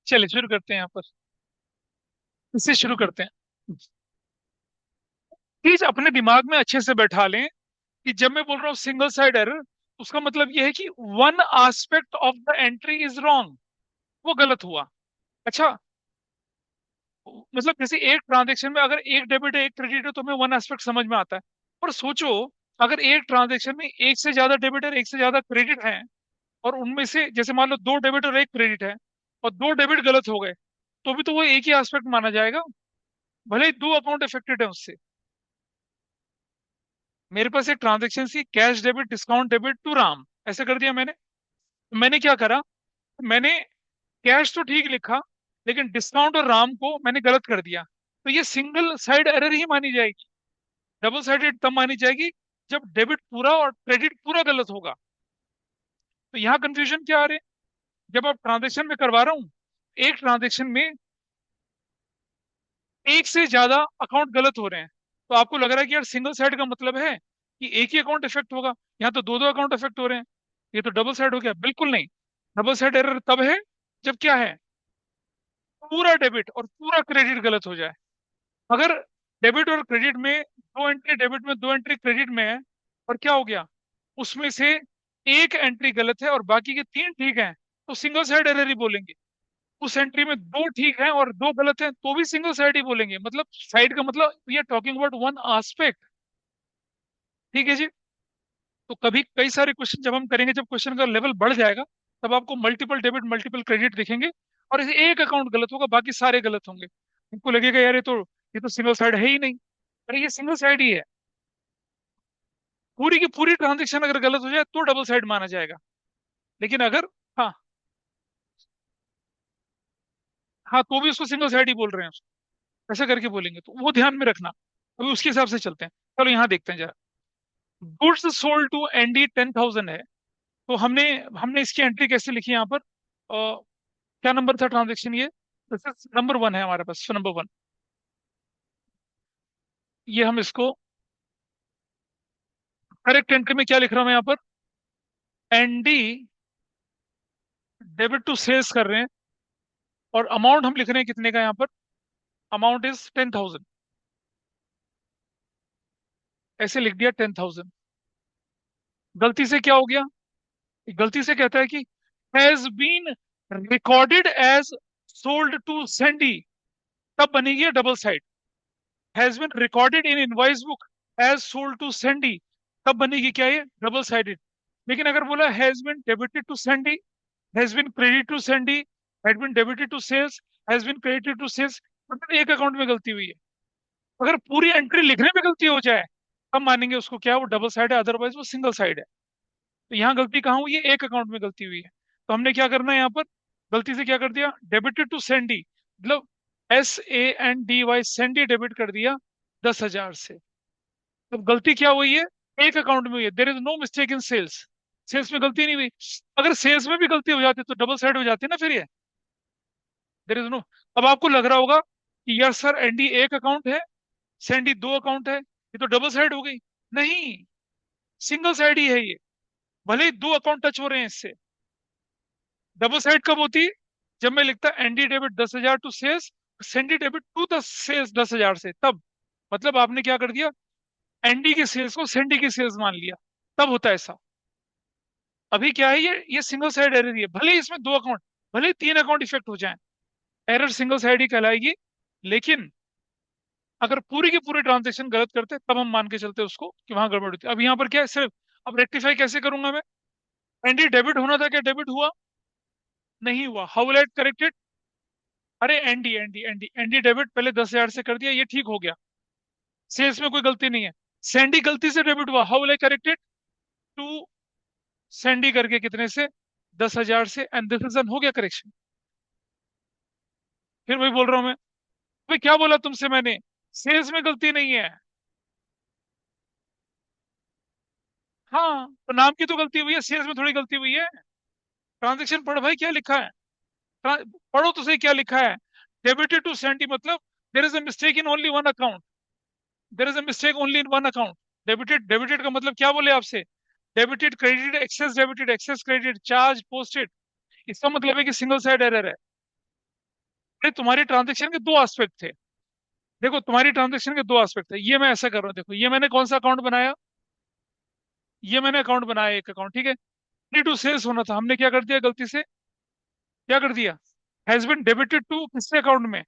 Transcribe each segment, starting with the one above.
चलिए शुरू करते हैं यहाँ पर। इससे शुरू करते हैं। प्लीज अपने दिमाग में अच्छे से बैठा लें कि जब मैं बोल रहा हूँ सिंगल साइड एरर, उसका मतलब यह है कि one aspect of the entry is wrong, वो गलत हुआ। अच्छा, मतलब जैसे एक ट्रांजेक्शन में अगर एक डेबिट है एक क्रेडिट है तो हमें वन एस्पेक्ट समझ में आता है। पर सोचो, अगर एक ट्रांजेक्शन में एक से ज्यादा डेबिट है एक से ज्यादा क्रेडिट है, और उनमें से जैसे मान लो दो डेबिट और एक क्रेडिट है, और दो डेबिट गलत हो गए, तो भी तो वो एक ही एस्पेक्ट माना जाएगा, भले ही दो अकाउंट अफेक्टेड है उससे। मेरे पास एक ट्रांजेक्शन थी, cash debit discount debit to Ram, ऐसे कर दिया मैंने। तो मैंने क्या करा, मैंने कैश तो ठीक लिखा, लेकिन डिस्काउंट और राम को मैंने गलत कर दिया। तो ये सिंगल साइड एरर ही मानी जाएगी। डबल साइडेड तब मानी जाएगी जब डेबिट पूरा और क्रेडिट पूरा गलत होगा। तो यहाँ कंफ्यूजन क्या आ रहे हैं, जब आप ट्रांजेक्शन में करवा रहा हूँ, एक ट्रांजेक्शन में एक से ज्यादा अकाउंट गलत हो रहे हैं, तो आपको लग रहा है कि यार सिंगल साइड का मतलब है कि एक ही अकाउंट इफेक्ट होगा। यहाँ तो दो दो अकाउंट इफेक्ट हो रहे हैं, ये तो डबल साइड हो गया। बिल्कुल नहीं, डबल साइड एरर तब है जब क्या है, पूरा डेबिट और पूरा क्रेडिट गलत हो जाए। अगर डेबिट और क्रेडिट में दो एंट्री डेबिट में दो एंट्री क्रेडिट में है, और क्या हो गया, उसमें से एक एंट्री गलत है और बाकी के तीन ठीक हैं, तो सिंगल साइड एरर ही बोलेंगे। उस एंट्री में दो ठीक हैं और दो गलत हैं, तो भी सिंगल साइड ही बोलेंगे। मतलब साइड का मतलब we are talking about one aspect. ठीक है जी। तो कभी कई सारे क्वेश्चन जब हम करेंगे, जब क्वेश्चन का लेवल बढ़ जाएगा, तब आपको मल्टीपल डेबिट मल्टीपल क्रेडिट दिखेंगे, और इसे एक अकाउंट गलत होगा बाकी सारे गलत होंगे। उनको लगेगा यार ये तो सिंगल साइड है ही नहीं। अरे ये सिंगल साइड ही है। पूरी की पूरी ट्रांजेक्शन अगर गलत हो जाए तो डबल साइड माना जाएगा। लेकिन अगर, हाँ, हाँ, तो भी उसको सिंगल साइड ही बोल रहे हैं, ऐसा करके बोलेंगे, तो वो ध्यान में रखना। अभी उसके हिसाब से चलते हैं। चलो यहाँ देखते हैं जरा। गुड्स सोल्ड टू एनडी 10,000 है, तो हमने हमने इसकी एंट्री कैसे लिखी यहाँ पर, क्या नंबर था ट्रांजेक्शन ये, नंबर वन है हमारे पास, नंबर वन। ये हम इसको करेक्ट एंट्री में क्या लिख रहा हूँ मैं यहाँ पर, एनडी डेबिट टू सेल्स कर रहे हैं, और अमाउंट हम लिख रहे हैं कितने का यहाँ पर, अमाउंट इज 10,000। ऐसे लिख दिया 10,000। गलती से क्या हो गया, गलती से कहता है कि has been recorded as sold to Sandy, तब बनेगी double side. Has been recorded in invoice book as sold to Sandy, तब बनेगी क्या ये, डबल साइडेड। लेकिन अगर बोला has been debited to Sandy, has been credit to Sandy, has been debited to sales, has been credited to sales, मतलब एक account में गलती हुई है। अगर पूरी एंट्री लिखने में गलती हो जाए, तब मानेंगे उसको क्या, वो डबल साइड है, अदरवाइज वो सिंगल साइड है। तो यहाँ गलती कहाँ हुई है, एक अकाउंट में गलती हुई है। तो हमने क्या करना है यहाँ पर, गलती से क्या कर दिया, डेबिटेड टू सेंडी, मतलब SANDY सेंडी डेबिट कर दिया 10,000 से। तो गलती क्या हुई है, एक अकाउंट में हुई है। There is no mistake in sales, sales में गलती नहीं हुई। अगर सेल्स में भी गलती हो जाती तो डबल साइड हो जाती ना फिर ये। There is no. अब आपको लग रहा होगा कि यार सर एनडी एक अकाउंट है, सेंडी दो अकाउंट है, ये तो डबल साइड हो गई। नहीं, सिंगल साइड ही है ये, भले ही दो अकाउंट टच हो रहे हैं इससे। डबल साइड कब होती है, जब मैं लिखता Andy debit 10,000 to sales, Sandy debit to the sales 10,000 से, तब। मतलब आपने क्या कर दिया, एनडी के सेल्स को सेंडी की सेल्स मान लिया, तब होता है ऐसा। अभी क्या है, ये सिंगल साइड एरर ही है, भले ही इसमें दो अकाउंट, भले ही तीन अकाउंट इफेक्ट हो जाए, एरर सिंगल साइड ही कहलाएगी। लेकिन अगर पूरी की पूरी ट्रांजेक्शन गलत करते तब हम मान के चलते उसको कि वहां गड़बड़ होती। अब यहाँ पर क्या है सिर्फ, अब रेक्टिफाई कैसे करूंगा मैं, एनडी डेबिट होना था, क्या डेबिट हुआ, नहीं हुआ, how will I correct it. अरे एनडी एनडी एनडी एनडी डेबिट पहले 10,000 से कर दिया, ये ठीक हो गया, सेल्स में कोई गलती नहीं है। सैंडी गलती से डेबिट हुआ, how will I correct it, to Sandy करके कितने से, 10,000 से, एंड दिस इज एन, हो गया करेक्शन। फिर वही बोल रहा हूं मैं, भाई क्या बोला तुमसे मैंने, सेल्स में गलती नहीं है। हाँ, तो नाम की तो गलती हुई है, सेल्स में थोड़ी गलती हुई है। ट्रांजेक्शन पढ़ो भाई, क्या लिखा है, पढ़ो तो सही क्या लिखा है। डेबिटेड टू सेंडी मतलब there is a mistake in only one account, there is a mistake only in one account. Debited, debited का मतलब क्या बोले आपसे, debited credited, excess debited, excess credit, charge posted, इसका मतलब है कि सिंगल साइड एरर है। अरे तुम्हारी ट्रांजेक्शन के दो एस्पेक्ट थे। देखो तुम्हारी ट्रांजेक्शन के दो एस्पेक्ट थे, ये मैं ऐसा कर रहा हूँ, देखो ये मैंने कौन सा अकाउंट बनाया, ये मैंने अकाउंट बनाया एक अकाउंट, ठीक है। टू सेल्स होना था, हमने क्या कर दिया गलती से, क्या कर दिया, हैज बिन डेबिटेड टू किससे अकाउंट में,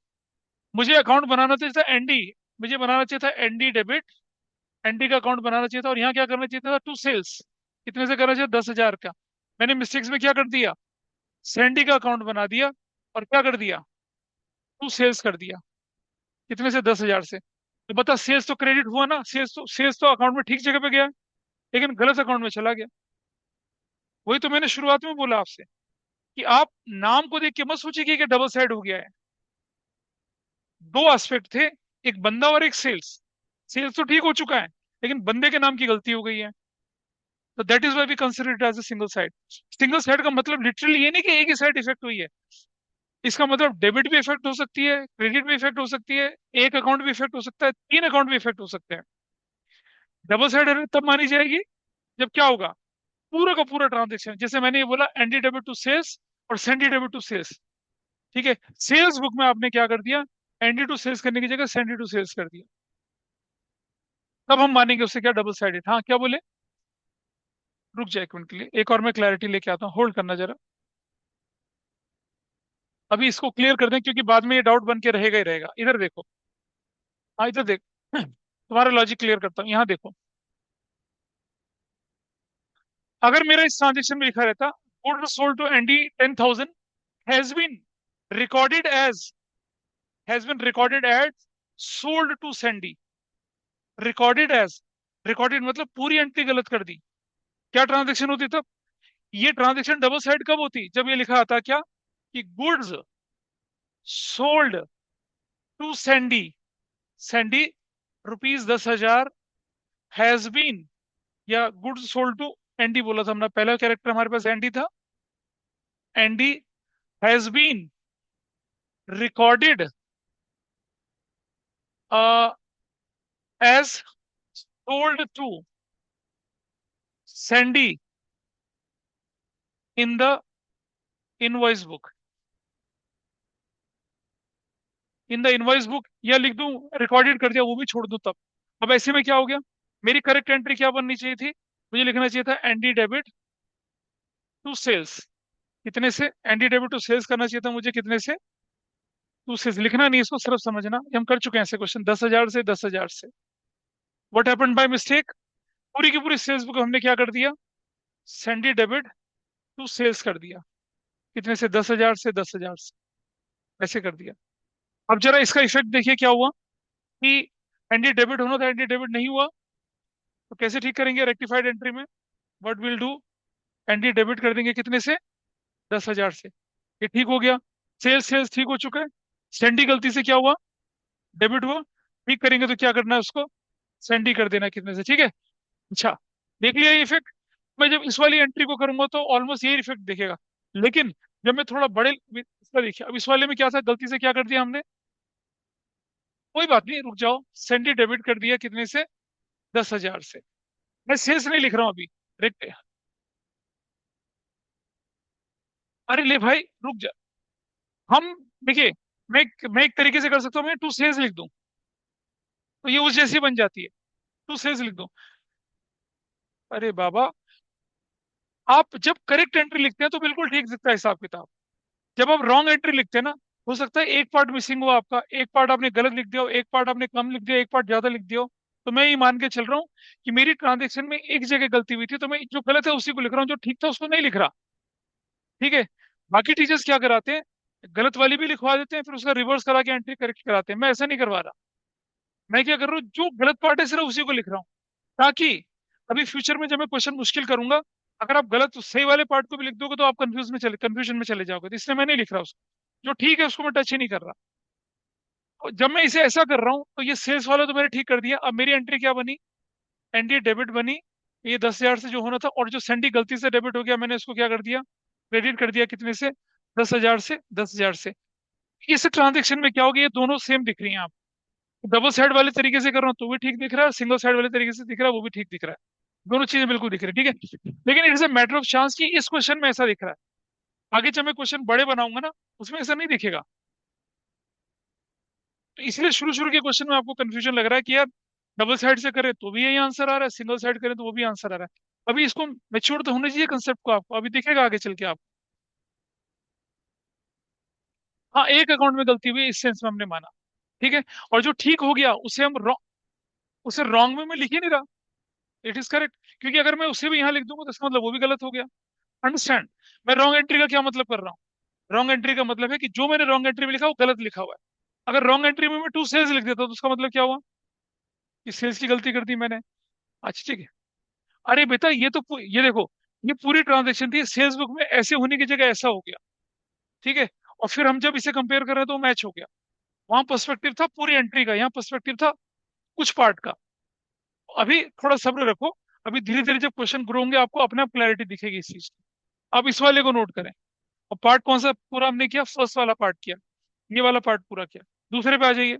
मुझे अकाउंट बनाना चाहिए था एनडी, मुझे बनाना चाहिए था एनडी डेबिट, एनडी का अकाउंट बनाना चाहिए था, और यहाँ क्या करना चाहिए था, टू सेल्स, कितने से करना चाहिए, 10,000 का। मैंने मिस्टेक्स में क्या कर दिया, सैंडी का अकाउंट बना दिया, और क्या कर दिया, टू सेल्स कर दिया, कितने से, 10,000 से। तो बता, सेल्स तो क्रेडिट हुआ ना, सेल्स तो अकाउंट में ठीक जगह पे गया, लेकिन गलत अकाउंट में चला गया। वही तो मैंने शुरुआत में बोला आपसे, कि आप नाम को देख के मत सोचिए कि डबल साइड हो गया है। दो एस्पेक्ट थे, एक बंदा और एक सेल्स। सेल्स तो ठीक हो चुका है, लेकिन बंदे के नाम की गलती हो गई है, तो that is why we consider it as a single side. Single side का मतलब लिटरली ये नहीं कि एक ही साइड इफेक्ट हुई है, इसका मतलब डेबिट भी इफेक्ट हो सकती है, क्रेडिट भी इफेक्ट हो सकती है, एक अकाउंट भी इफेक्ट हो सकता है, तीन अकाउंट भी इफेक्ट हो सकते हैं। डबल साइड एरर तब मानी जाएगी जब क्या होगा, पूरा का पूरा ट्रांजेक्शन, जैसे मैंने ये बोला एनडी डेबिट टू सेल्स और सेंडी डेबिट टू सेल्स, ठीक है। सेल्स बुक में आपने क्या कर दिया, एनडी टू सेल्स करने की जगह सेंडी टू सेल्स कर दिया, तब हम मानेंगे उससे क्या डबल साइडेड। हाँ क्या बोले, रुक जाए एक मिनट के लिए, एक और मैं क्लैरिटी लेके आता हूँ, होल्ड करना जरा। अभी इसको क्लियर कर दें, क्योंकि बाद में ये डाउट बन के रहेगा ही रहेगा। इधर देखो, हाँ इधर देख, तुम्हारा लॉजिक क्लियर करता हूँ, यहाँ देखो। अगर मेरा इस ट्रांजेक्शन में लिखा रहता, good sold to Andy 10,000 has been recorded as, sold to Sandy, recorded as, recorded मतलब पूरी एंट्री गलत कर दी, क्या ट्रांजेक्शन होती तब, ये ट्रांजेक्शन डबल साइड कब होती, जब ये लिखा आता क्या, कि goods sold to Sandy, Sandy ₹10,000 has been, या गुड्स सोल्ड टू एनडी बोला था हमने, पहला कैरेक्टर हमारे पास एनडी था, Andy has been recorded as sold to Sandy in the invoice book, in the invoice book, या लिख दूं रिकॉर्डेड कर दिया, वो भी छोड़ दूं तब। अब ऐसे में क्या हो गया, मेरी करेक्ट एंट्री क्या बननी चाहिए थी, मुझे लिखना चाहिए था एनडी डेबिट टू सेल्स, कितने से, एनडी डेबिट टू सेल्स करना चाहिए था मुझे, कितने से, टू सेल्स। लिखना नहीं, इसको सिर्फ समझना, ये हम कर चुके हैं ऐसे क्वेश्चन, 10,000 से, 10,000 से। व्हाट हैपेंड बाय मिस्टेक, पूरी की पूरी सेल्स बुक हमने क्या कर दिया, सेंडी डेबिट टू सेल्स कर दिया, कितने से, 10,000 से, 10,000 से, ऐसे कर दिया। अब जरा इसका इफेक्ट देखिए क्या हुआ, कि एनडी डेबिट होना था, एनडी डेबिट नहीं हुआ, तो कैसे ठीक करेंगे रेक्टिफाइड एंट्री में, what will do, Andy debit कर देंगे, कितने से, 10,000 से, ये ठीक हो गया। सेल्स सेल्स ठीक हो चुका है, सेंडी गलती से क्या हुआ, डेबिट हुआ, ठीक करेंगे तो क्या करना है उसको, सेंडी कर देना, कितने से, ठीक है। अच्छा, देख लिया ये इफेक्ट। मैं जब इस वाली एंट्री को करूंगा तो ऑलमोस्ट यही इफेक्ट दिखेगा, लेकिन जब मैं थोड़ा बड़े, इसका देखिए, अब इस वाले में क्या था, गलती से क्या कर दिया हमने, कोई बात नहीं, रुक जाओ, सेंडी डेबिट कर दिया, कितने से, 10,000 से। मैं सेल्स नहीं लिख रहा हूँ अभी, अरे ले भाई रुक जा, हम, देखिए, मैं एक तरीके से कर सकता हूँ, मैं टू सेल्स लिख दूं, तो ये उस जैसी बन जाती है, टू सेल्स लिख दूं। अरे बाबा, आप जब करेक्ट एंट्री लिखते हैं तो बिल्कुल ठीक दिखता है हिसाब किताब, जब आप रॉन्ग एंट्री लिखते हैं ना, हो सकता है एक पार्ट मिसिंग हो आपका, एक पार्ट आपने गलत लिख दिया हो, एक पार्ट आपने कम लिख दिया, एक पार्ट ज्यादा लिख दिया हो। तो मैं ये मान के चल रहा हूँ कि मेरी ट्रांजेक्शन में एक जगह गलती हुई थी, तो मैं जो गलत है उसी को लिख रहा हूँ, जो ठीक था उसको नहीं लिख रहा, ठीक है। बाकी टीचर्स क्या कराते हैं, गलत वाली भी लिखवा देते हैं, फिर उसका रिवर्स करा के एंट्री करेक्ट कराते हैं, मैं ऐसा नहीं करवा रहा। मैं क्या कर रहा हूँ, जो गलत पार्ट है सिर्फ उसी को लिख रहा हूँ, ताकि अभी फ्यूचर में जब मैं क्वेश्चन मुश्किल करूंगा, अगर आप गलत सही वाले पार्ट को भी लिख दोगे तो आप कंफ्यूजन में चले जाओगे, तो इसलिए मैं नहीं लिख रहा उसको, जो ठीक है उसको मैं टच ही नहीं कर रहा। और जब मैं इसे ऐसा कर रहा हूँ तो ये सेल्स वाला तो मैंने ठीक कर दिया, अब मेरी एंट्री क्या बनी, एनडी डेबिट बनी, ये 10,000 से जो होना था, और जो सेंडी गलती से डेबिट हो गया, मैंने उसको क्या कर दिया, क्रेडिट कर दिया, कितने से, 10,000 से, 10,000 से। इस ट्रांजेक्शन में क्या होगा, ये दोनों सेम दिख रही हैं आप, डबल साइड वाले तरीके से कर रहा हूँ तो भी ठीक दिख रहा है, सिंगल साइड वाले तरीके से दिख रहा है वो भी ठीक दिख रहा है, दोनों चीजें बिल्कुल दिख रही है, ठीक है। लेकिन it's a matter of chance कि इस क्वेश्चन में ऐसा दिख रहा है, आगे जब मैं क्वेश्चन बड़े बनाऊंगा ना, उसमें ऐसा नहीं दिखेगा। तो इसलिए शुरू शुरू के क्वेश्चन में आपको कंफ्यूजन लग रहा है कि यार डबल साइड से करें तो भी यही आंसर आ रहा है, सिंगल साइड करें तो वो भी आंसर आ रहा है। अभी इसको मेच्योर तो होना चाहिए कंसेप्ट को, आपको अभी दिखेगा आगे चल के आप। हाँ, एक अकाउंट में गलती हुई इस सेंस में हमने माना, ठीक है। और जो ठीक हो गया उसे हम उसे रॉन्ग में लिख ही नहीं रहा, इट इज करेक्ट। क्योंकि अगर मैं उसे भी यहाँ लिख दूंगा तो इसका मतलब वो भी गलत हो गया। अंडरस्टैंड? मैं रॉन्ग एंट्री का क्या मतलब कर रहा हूँ? रॉन्ग एंट्री का मतलब है कि जो मैंने रॉन्ग एंट्री में लिखा वो गलत लिखा हुआ है। अगर रॉन्ग एंट्री में मैं टू सेल्स लिख देता तो उसका मतलब क्या हुआ? कि सेल्स की गलती कर दी मैंने। अच्छा ठीक है। अरे बेटा ये तो ये देखो, ये पूरी ट्रांजेक्शन थी, सेल्स बुक में ऐसे होने की जगह ऐसा हो गया, ठीक है। और फिर हम जब इसे कंपेयर कर रहे हैं तो मैच हो गया। वहां पर्सपेक्टिव था पूरी एंट्री का, यहाँ पर्सपेक्टिव था कुछ पार्ट का। अभी थोड़ा सब्र रखो, अभी धीरे धीरे जब क्वेश्चन ग्रो होंगे आपको अपने आप क्लैरिटी दिखेगी इस चीज की। अब इस वाले को नोट करें। और पार्ट कौन सा पूरा हमने किया? फर्स्ट वाला पार्ट किया, ये वाला पार्ट पूरा किया। दूसरे पे आ जाइए।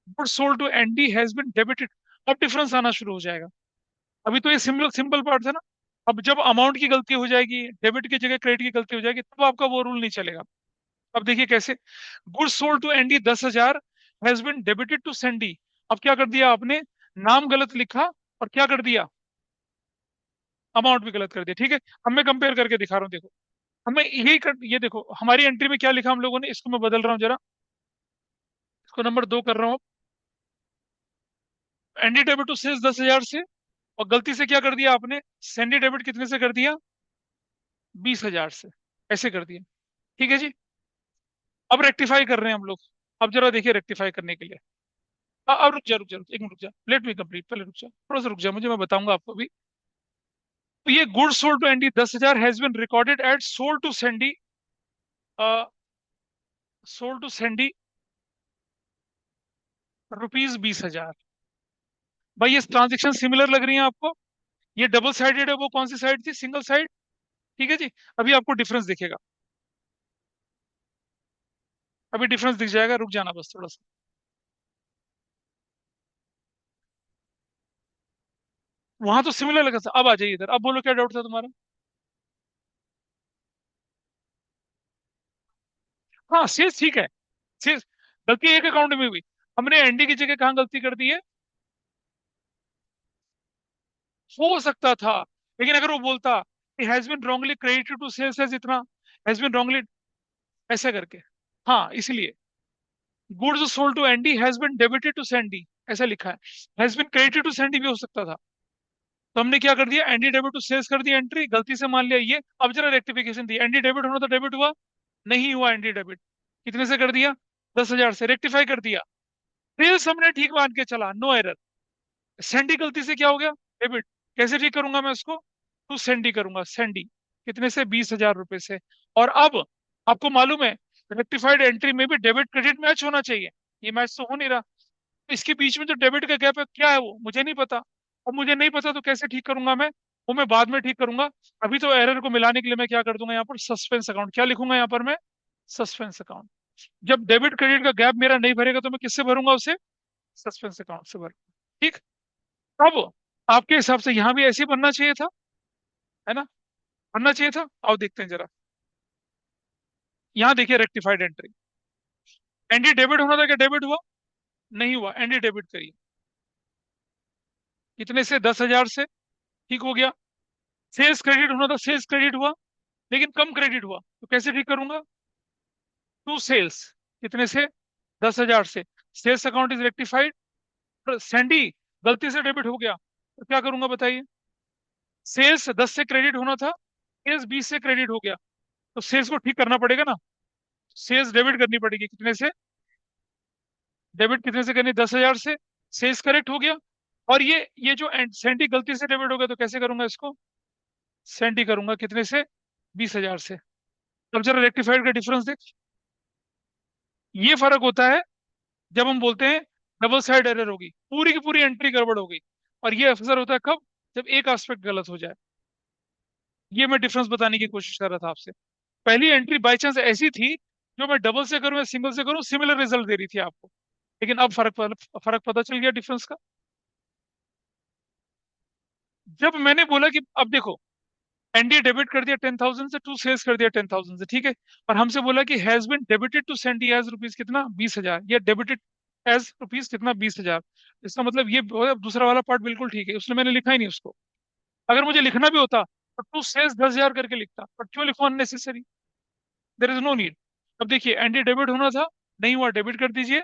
Good sold to Andy has been debited. अब डिफरेंस आना शुरू हो जाएगा। अभी तो ये सिंपल सिंपल पार्ट था ना। अब जब अमाउंट की गलती हो जाएगी, डेबिट की जगह क्रेडिट की गलती हो जाएगी, तब आपका वो रूल नहीं चलेगा। अब देखिए कैसे। Good sold to Andy 10,000 has been debited to Sandy. अब क्या कर दिया आपने? नाम गलत लिखा और क्या कर दिया? अमाउंट भी गलत कर दिया, ठीक है। अब मैं कंपेयर करके दिखा रहा हूँ, देखो। हमें ये देखो हमारी एंट्री में क्या लिखा हम लोगों ने, इसको मैं बदल रहा हूँ जरा। इसको नंबर 2 कर रहा हूँ। एनडी डेबिट टू सेल्स 10,000 से, और गलती से क्या कर दिया आपने? सेंडी डेबिट कितने से कर दिया? 20,000 से। ऐसे कर दिया, ठीक है जी। अब रेक्टिफाई कर रहे हैं हम लोग। अब जरा देखिए रेक्टिफाई करने के लिए। अब रुक जा, एक मिनट रुक जा, लेट मी कंप्लीट, पहले रुक जा, थोड़ा सा रुक जा, मुझे मैं बताऊंगा आपको अभी। तो ये good sold to Andy 10,000 has been recorded at sold to Sandy, sold to Sandy ₹20,000। भाई ये ट्रांजेक्शन सिमिलर लग रही है आपको? ये डबल साइडेड है, वो कौन सी साइड थी? सिंगल साइड, ठीक है जी। अभी आपको डिफरेंस दिखेगा, अभी डिफरेंस दिख जाएगा, रुक जाना बस थोड़ा सा। वहां तो सिमिलर लगा था, अब आ जाइए इधर, अब बोलो क्या डाउट था तुम्हारा? हाँ सेल्स ठीक है। सेल्स, गलती एक अकाउंट में हुई। हमने एनडी की जगह कहाँ गलती कर दी है? हो सकता था, लेकिन अगर वो बोलता has been wrongly credited to sales as इतना, हैज बीन रॉन्गली, ऐसा करके। हाँ इसलिए goods sold to Andy has been debited to Sandy, ऐसा लिखा है। Has been credited to Sandy भी हो सकता था। तो हमने क्या कर दिया? एनडी डेबिट टू सेल्स कर दिया, एंट्री गलती से मान लिया ये। अब जरा रेक्टिफिकेशन दी, एनडी डेबिट होना तो डेबिट हुआ, नहीं हुआ एनडी डेबिट। कितने से कर दिया? 10,000 से, रेक्टिफाई कर दिया। सेल्स हमने ठीक मान के चला, नो एरर। सेंडी गलती से क्या हो गया? डेबिट। कैसे ठीक करूंगा मैं उसको? टू सेंडी करूंगा, सेंडी। कितने से? 20,000 रुपए से। और अब आपको मालूम है रेक्टिफाइड एंट्री में भी डेबिट क्रेडिट मैच होना चाहिए, ये मैच तो हो नहीं रहा। तो इसके बीच में जो डेबिट का गैप है क्या है वो मुझे नहीं पता। अब मुझे नहीं पता तो कैसे ठीक करूंगा मैं? वो मैं बाद में ठीक करूंगा। अभी तो एरर को मिलाने के लिए मैं क्या कर दूंगा, यहाँ पर सस्पेंस अकाउंट क्या लिखूंगा यहाँ पर मैं? Suspense account. जब डेबिट क्रेडिट का गैप मेरा नहीं भरेगा तो मैं किससे भरूंगा उसे? सस्पेंस अकाउंट से भरूंगा, ठीक। अब आपके हिसाब से यहाँ भी ऐसे ही बनना चाहिए था, है ना? बनना चाहिए था। आओ देखते हैं जरा। यहाँ देखिए रेक्टिफाइड एंट्री, एनडी डेबिट होना था, क्या डेबिट हुआ? नहीं हुआ, एनडी डेबिट करिए। कितने से? 10,000 से, ठीक हो गया। सेल्स क्रेडिट होना था, सेल्स क्रेडिट हुआ, लेकिन कम क्रेडिट हुआ, तो कैसे ठीक करूंगा? To sales. कितने से? 10,000 से। Sales account is rectified. Sandy गलती से डेबिट हो गया, तो क्या करूंगा बताइए? सेल्स 10 से क्रेडिट होना था, सेल्स 20 से क्रेडिट हो गया, तो सेल्स को ठीक करना पड़ेगा ना। सेल्स डेबिट करनी पड़ेगी, कितने से? डेबिट कितने से करनी? 10,000 से। सेल्स करेक्ट हो गया। और ये जो सेंटी गलती से डेबिट हो गया, तो कैसे करूंगा इसको? सेंटी करूंगा, कितने से? 20,000 से। अब जरा रेक्टिफाइड का डिफरेंस देख। ये फर्क होता है जब हम बोलते हैं डबल साइड एरर होगी, पूरी की पूरी एंट्री गड़बड़ हो गई। और ये अक्सर होता है कब? जब एक एस्पेक्ट गलत हो जाए। ये मैं डिफरेंस बताने की कोशिश कर रहा था आपसे। पहली एंट्री बाई चांस ऐसी थी, जो मैं डबल से करूं या सिंगल से करूं सिमिलर रिजल्ट दे रही थी आपको। लेकिन अब फर्क पता चल गया डिफरेंस का। जब मैंने बोला कि अब देखो, एनडीए डेबिट कर दिया 10,000 से, टू सेल्स कर दिया 10,000 से, ठीक है। और हमसे बोला कि has been debited to send, has rupees कितना? 20,000, ये डेबिटेड एज रुपीज कितना, 20,000। इसका मतलब ये दूसरा वाला पार्ट बिल्कुल ठीक है, उसने मैंने लिखा ही नहीं उसको। अगर मुझे लिखना भी होता तो टू सेल्स 10,000 करके लिखता, पर क्यों लिखो unnecessary, there is no need. अब देखिए एंटी डेबिट होना था, नहीं हुआ, डेबिट कर दीजिए।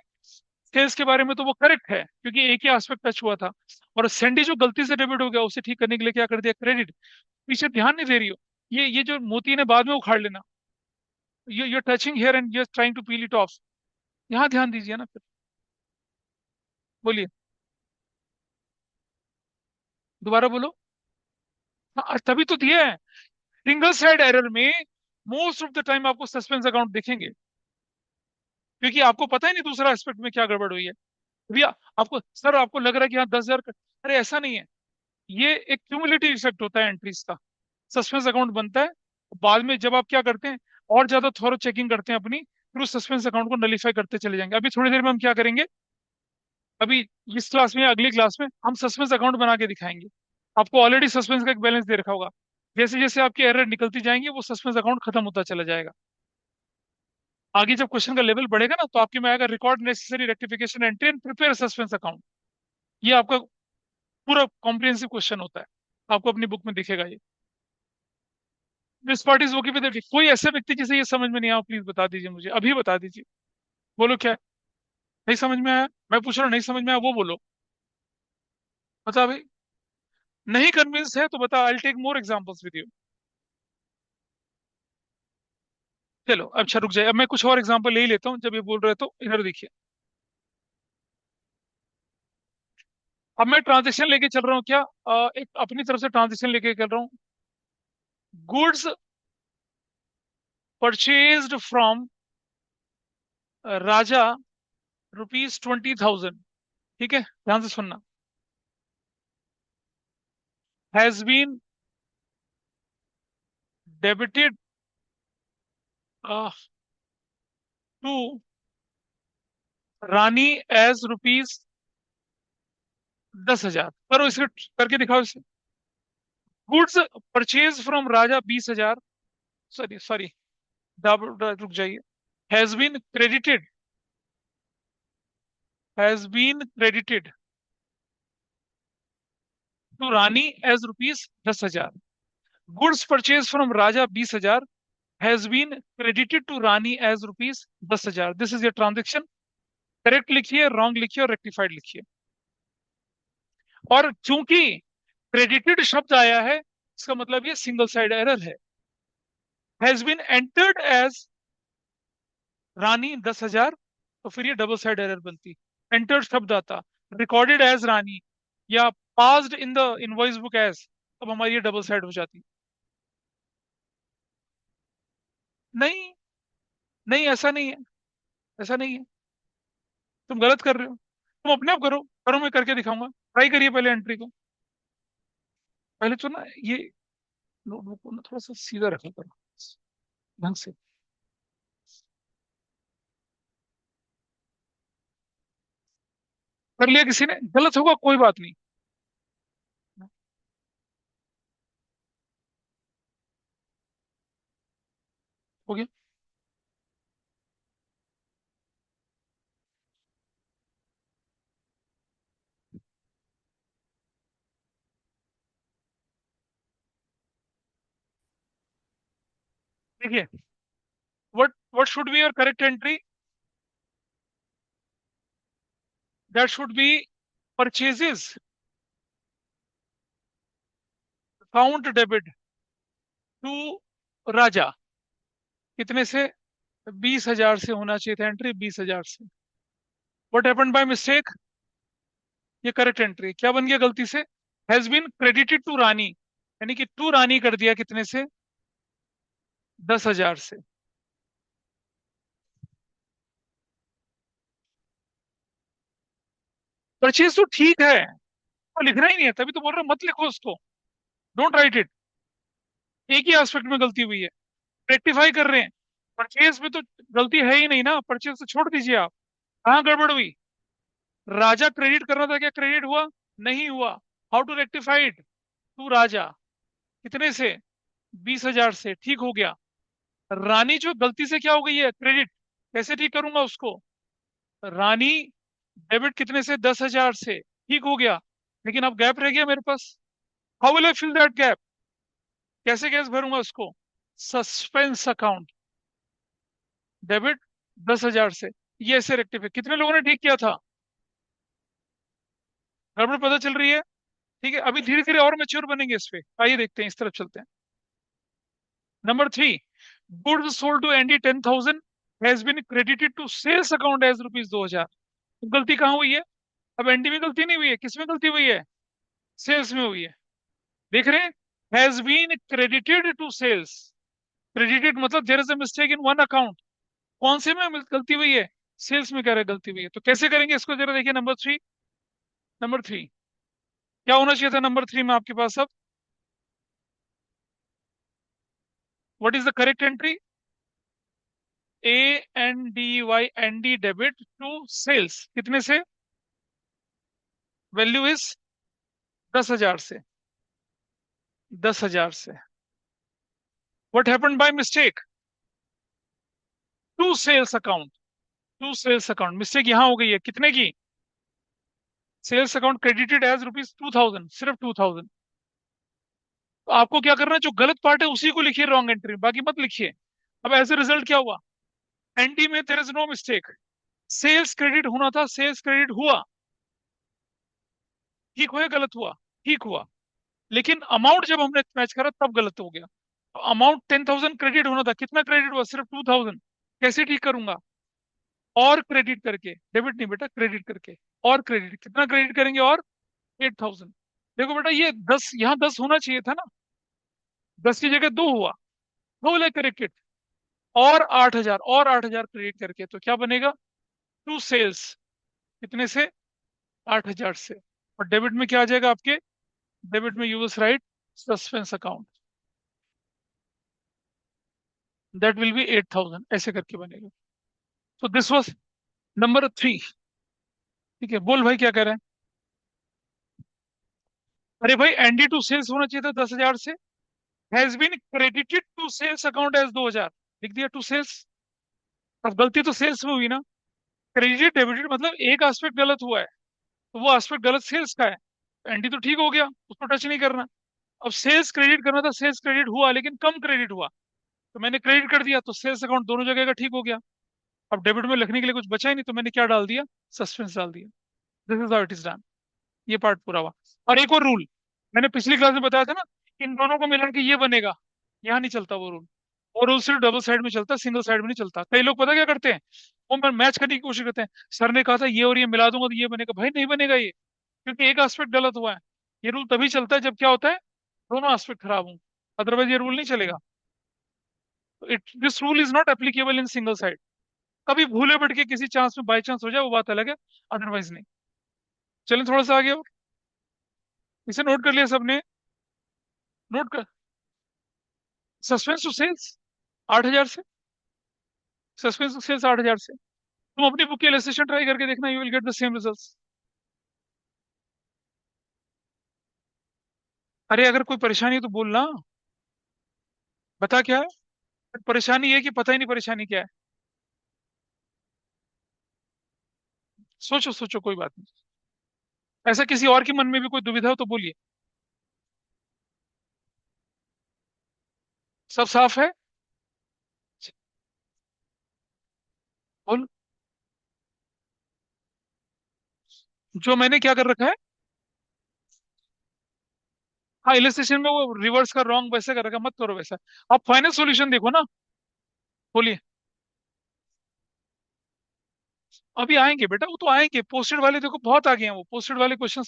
सेल्स के बारे में तो वो करेक्ट है क्योंकि एक ही एस्पेक्ट टच हुआ था। और सैंडी जो गलती से डेबिट हो गया उसे ठीक करने के लिए क्या कर दिया, क्रेडिट। पीछे ध्यान नहीं दे रही हो, ये जो मोती ने बाद में उखाड़ लेना, ये touching hair and you trying to peel it off, यहाँ ध्यान दीजिए ना फिर। बोलिए, दोबारा बोलो। हाँ तभी तो दिया है। सिंगल साइड एरर में मोस्ट ऑफ द टाइम आपको सस्पेंस अकाउंट दिखेंगे, क्योंकि आपको पता ही नहीं दूसरा एस्पेक्ट में क्या गड़बड़ हुई है। भैया आपको सर आपको लग रहा है कि हाँ 10,000 अरे ऐसा नहीं है। ये एक क्यूमुलेटिव इफेक्ट होता है एंट्रीज का। सस्पेंस अकाउंट बनता है, बाद में जब आप क्या करते हैं, और ज्यादा थॉरो चेकिंग करते हैं अपनी, फिर उस सस्पेंस अकाउंट को नलीफाई करते चले जाएंगे। अभी थोड़ी देर में हम क्या करेंगे, अभी इस क्लास में या अगली क्लास में हम सस्पेंस अकाउंट बना के दिखाएंगे। आपको ऑलरेडी सस्पेंस का एक बैलेंस दे रखा होगा, जैसे जैसे आपकी एरर निकलती जाएंगी वो सस्पेंस अकाउंट खत्म होता चला जाएगा। आगे जब क्वेश्चन का लेवल बढ़ेगा ना, तो आपके में आएगा record necessary rectification entry and prepare suspense account. ये आपका पूरा कॉम्प्रिहेंसिव क्वेश्चन होता है, आपको अपनी बुक में दिखेगा ये। This part is okay with it. कोई ऐसे व्यक्ति जिसे ये समझ में नहीं आया, प्लीज बता दीजिए मुझे, अभी बता दीजिए। बोलो क्या है? नहीं समझ में आया? मैं पूछ रहा हूँ, नहीं समझ में आया वो बोलो। बता भाई। नहीं कन्विंस है तो बता, I take more examples with you. चलो अच्छा रुक जाए, अब मैं कुछ और एग्जांपल ले ही लेता हूँ, जब ये बोल रहे तो इधर देखिए। अब मैं ट्रांजेक्शन लेके चल रहा हूँ क्या, एक अपनी तरफ से ट्रांजेक्शन लेके चल रहा हूँ। Goods purchased from Raja ₹20,000। ठीक है, ध्यान से सुनना। Has been debited to Rani as ₹10,000। करो इसे, करके दिखाओ इसे। Goods purchase from Raja 20,000, sorry sorry, रुक जाइए। Has been credited, has been credited to Rani as ₹10,000। Goods purchase from Raja 20,000 has been credited to Rani as ₹10,000। This is your transaction. Correct लिखिए, wrong लिखिए और रेक्टिफाइड लिखिए। और चूंकि क्रेडिटेड शब्द आया है, इसका मतलब ये सिंगल साइड एरर है। Has been entered as Rani 10,000, तो फिर ये डबल साइड एरर बनती। एंटर्ड शब्द आता, रिकॉर्डेड एज रानी या passed in the invoice book as, अब हमारी ये डबल साइड हो जाती। नहीं, नहीं ऐसा नहीं है, ऐसा नहीं है। तुम गलत कर रहे हो, तुम अपने आप करो, करो मैं करके दिखाऊंगा। ट्राई करिए पहले एंट्री को। पहले तो ना ये नोटबुक को ना थोड़ा सा सीधा रखा करो, ढंग से। कर लिया किसी ने, गलत होगा कोई बात नहीं। हो गया। देखिए, what should be your correct entry, that should be purchases account debit to Raja, कितने से, 20,000 से होना चाहिए था एंट्री, 20,000 से। व्हाट हैपेंड बाय मिस्टेक, ये करेक्ट एंट्री क्या बन गया गलती से, हैज बीन क्रेडिटेड टू रानी, यानी कि टू रानी कर दिया कितने से, 10,000 से। परचेज तो ठीक है, वो लिखना ही नहीं है, तभी तो बोल रहा हूं मत लिखो उसको, डोंट राइट इट। एक ही एस्पेक्ट में गलती हुई है, रेक्टिफाई कर रहे हैं। परचेज में तो गलती है ही नहीं ना, परचेज तो छोड़ दीजिए आप। कहाँ गड़बड़ हुई, राजा क्रेडिट करना था, क्या क्रेडिट हुआ, नहीं हुआ। How to rectify it, to Raja, कितने से, 20,000 से, ठीक हो गया। रानी जो गलती से क्या हो गई है, क्रेडिट, कैसे ठीक करूंगा उसको, रानी डेबिट कितने से? 10,000 से। ठीक हो गया। लेकिन अब गैप रह गया मेरे पास। How will I fill that gap? कैसे गैस भरूंगा उसको? Suspense account. डेबिट 10,000 से। ये ऐसे रेक्टिफाई कितने लोगों ने ठीक किया था? गड़बड़ पता चल रही है? ठीक है, अभी धीरे धीरे और मैच्योर बनेंगे इस पे। आइए देखते हैं, इस तरफ चलते हैं। Number 3, goods sold to Andy 10,000 has been credited to sales account as ₹2,000। तो गलती कहाँ हुई है? अब एनडी में गलती नहीं हुई है, किस में गलती हुई है? सेल्स में हुई है। देख रहे हैं? Has been credited to sales. Credited मतलब there is a mistake in one account. कौन से में गलती हुई है? सेल्स में कह रहे गलती हुई है। तो कैसे करेंगे इसको, जरा देखिए। नंबर थ्री क्या होना चाहिए था नंबर 3 में आपके पास अब? What is the correct entry? ANDY debit to sales कितने से? वैल्यू इज 10,000 से। 10,000 से। What happened by mistake? To sales account. To sales account mistake यहां हो गई है, कितने की? सेल्स अकाउंट क्रेडिटेड एज ₹2,000, सिर्फ 2,000। तो आपको क्या करना है, जो गलत पार्ट है उसी को लिखिए रॉन्ग एंट्री, बाकी मत लिखिए। अब एज ए रिजल्ट क्या हुआ? एनडी में there is no mistake. Sales credit होना था, सेल्स क्रेडिट हुआ। ठीक हुआ या गलत हुआ? ठीक हुआ। लेकिन अमाउंट जब हमने मैच करा तब गलत हो गया। तो अमाउंट 10,000 क्रेडिट होना था, कितना क्रेडिट हुआ? सिर्फ 2,000। कैसे ठीक करूंगा? और क्रेडिट करके, डेबिट नहीं बेटा, क्रेडिट करके। और क्रेडिट कितना क्रेडिट करेंगे? और 8,000। देखो बेटा, ये 10 यहाँ 10 होना चाहिए था ना, 10 की जगह 2 हुआ। हो बोले करेक्टेड। और 8,000, और 8,000 क्रेडिट करके तो क्या बनेगा? टू सेल्स कितने से? 8,000 से। और डेबिट में क्या आ जाएगा आपके? डेबिट में use right suspense account, that will be 8,000, ऐसे करके बनेगा। तो दिस वाज नंबर 3। ठीक है, बोल भाई क्या कह रहे हैं? अरे भाई, एनडी टू सेल्स होना चाहिए था 10,000 से। Has been credited to sales account as 2,000, लिख दिया टू सेल्स। अब गलती तो सेल्स में हुई ना। क्रेडिटेड डेबिटेड मतलब एक एस्पेक्ट गलत हुआ है, तो वो एस्पेक्ट गलत सेल्स का है। एनडी तो ठीक हो गया, उसको टच नहीं करना। अब सेल्स क्रेडिट करना था, सेल्स क्रेडिट हुआ लेकिन कम क्रेडिट हुआ, तो मैंने क्रेडिट कर दिया, तो सेल्स अकाउंट दोनों जगह का ठीक हो गया। अब डेबिट में लिखने के लिए कुछ बचा ही नहीं, तो मैंने क्या डाल दिया? सस्पेंस डाल दिया। This is how it is done. ये पार्ट पूरा हुआ। और एक और रूल, मैंने पिछली क्लास में बताया था ना, इन दोनों को मिला के ये बनेगा। यहाँ नहीं चलता वो रूल। वो रूल सिर्फ डबल साइड में चलता है, सिंगल साइड में नहीं चलता। कई लोग पता क्या करते हैं, वो मैच करने की कोशिश करते हैं। सर ने कहा था ये और ये मिला दूंगा तो ये बनेगा। भाई नहीं बनेगा ये, क्योंकि एक एस्पेक्ट गलत हुआ है। ये रूल तभी चलता है जब क्या होता है, दोनों एस्पेक्ट खराब हों। अदरवाइज ये रूल नहीं चलेगा। It this rule is not applicable in single side. कभी भूले भटके के किसी चांस में बाई चांस हो जाए वो बात अलग है, अदरवाइज नहीं। चलें थोड़ा सा आगे और। इसे नोट कर लिया सबने? नोट कर। सस्पेंस टू सेल्स 8,000 से। सस्पेंस टू सेल्स 8,000 से। तुम अपनी बुक की इलस्ट्रेशन ट्राई करके देखना, you will get the same results. अरे अगर कोई परेशानी है तो बोलना। बता क्या है? परेशानी है कि पता ही नहीं परेशानी क्या है? सोचो सोचो, कोई बात नहीं। ऐसा किसी और के मन में भी कोई दुविधा हो तो बोलिए। सब साफ है? बोल। जो मैंने क्या कर रखा है? हाँ, इलस्ट्रेशन में वो रिवर्स का रॉन्ग वैसे कर रखा है, मत करो वैसा। आप फाइनल सॉल्यूशन देखो ना। बोलिए। अभी आएंगे बेटा, वो तो आएंगे। पोस्टेड वाले देखो बहुत आगे हैं, वो पोस्टेड वाले क्वेश्चन।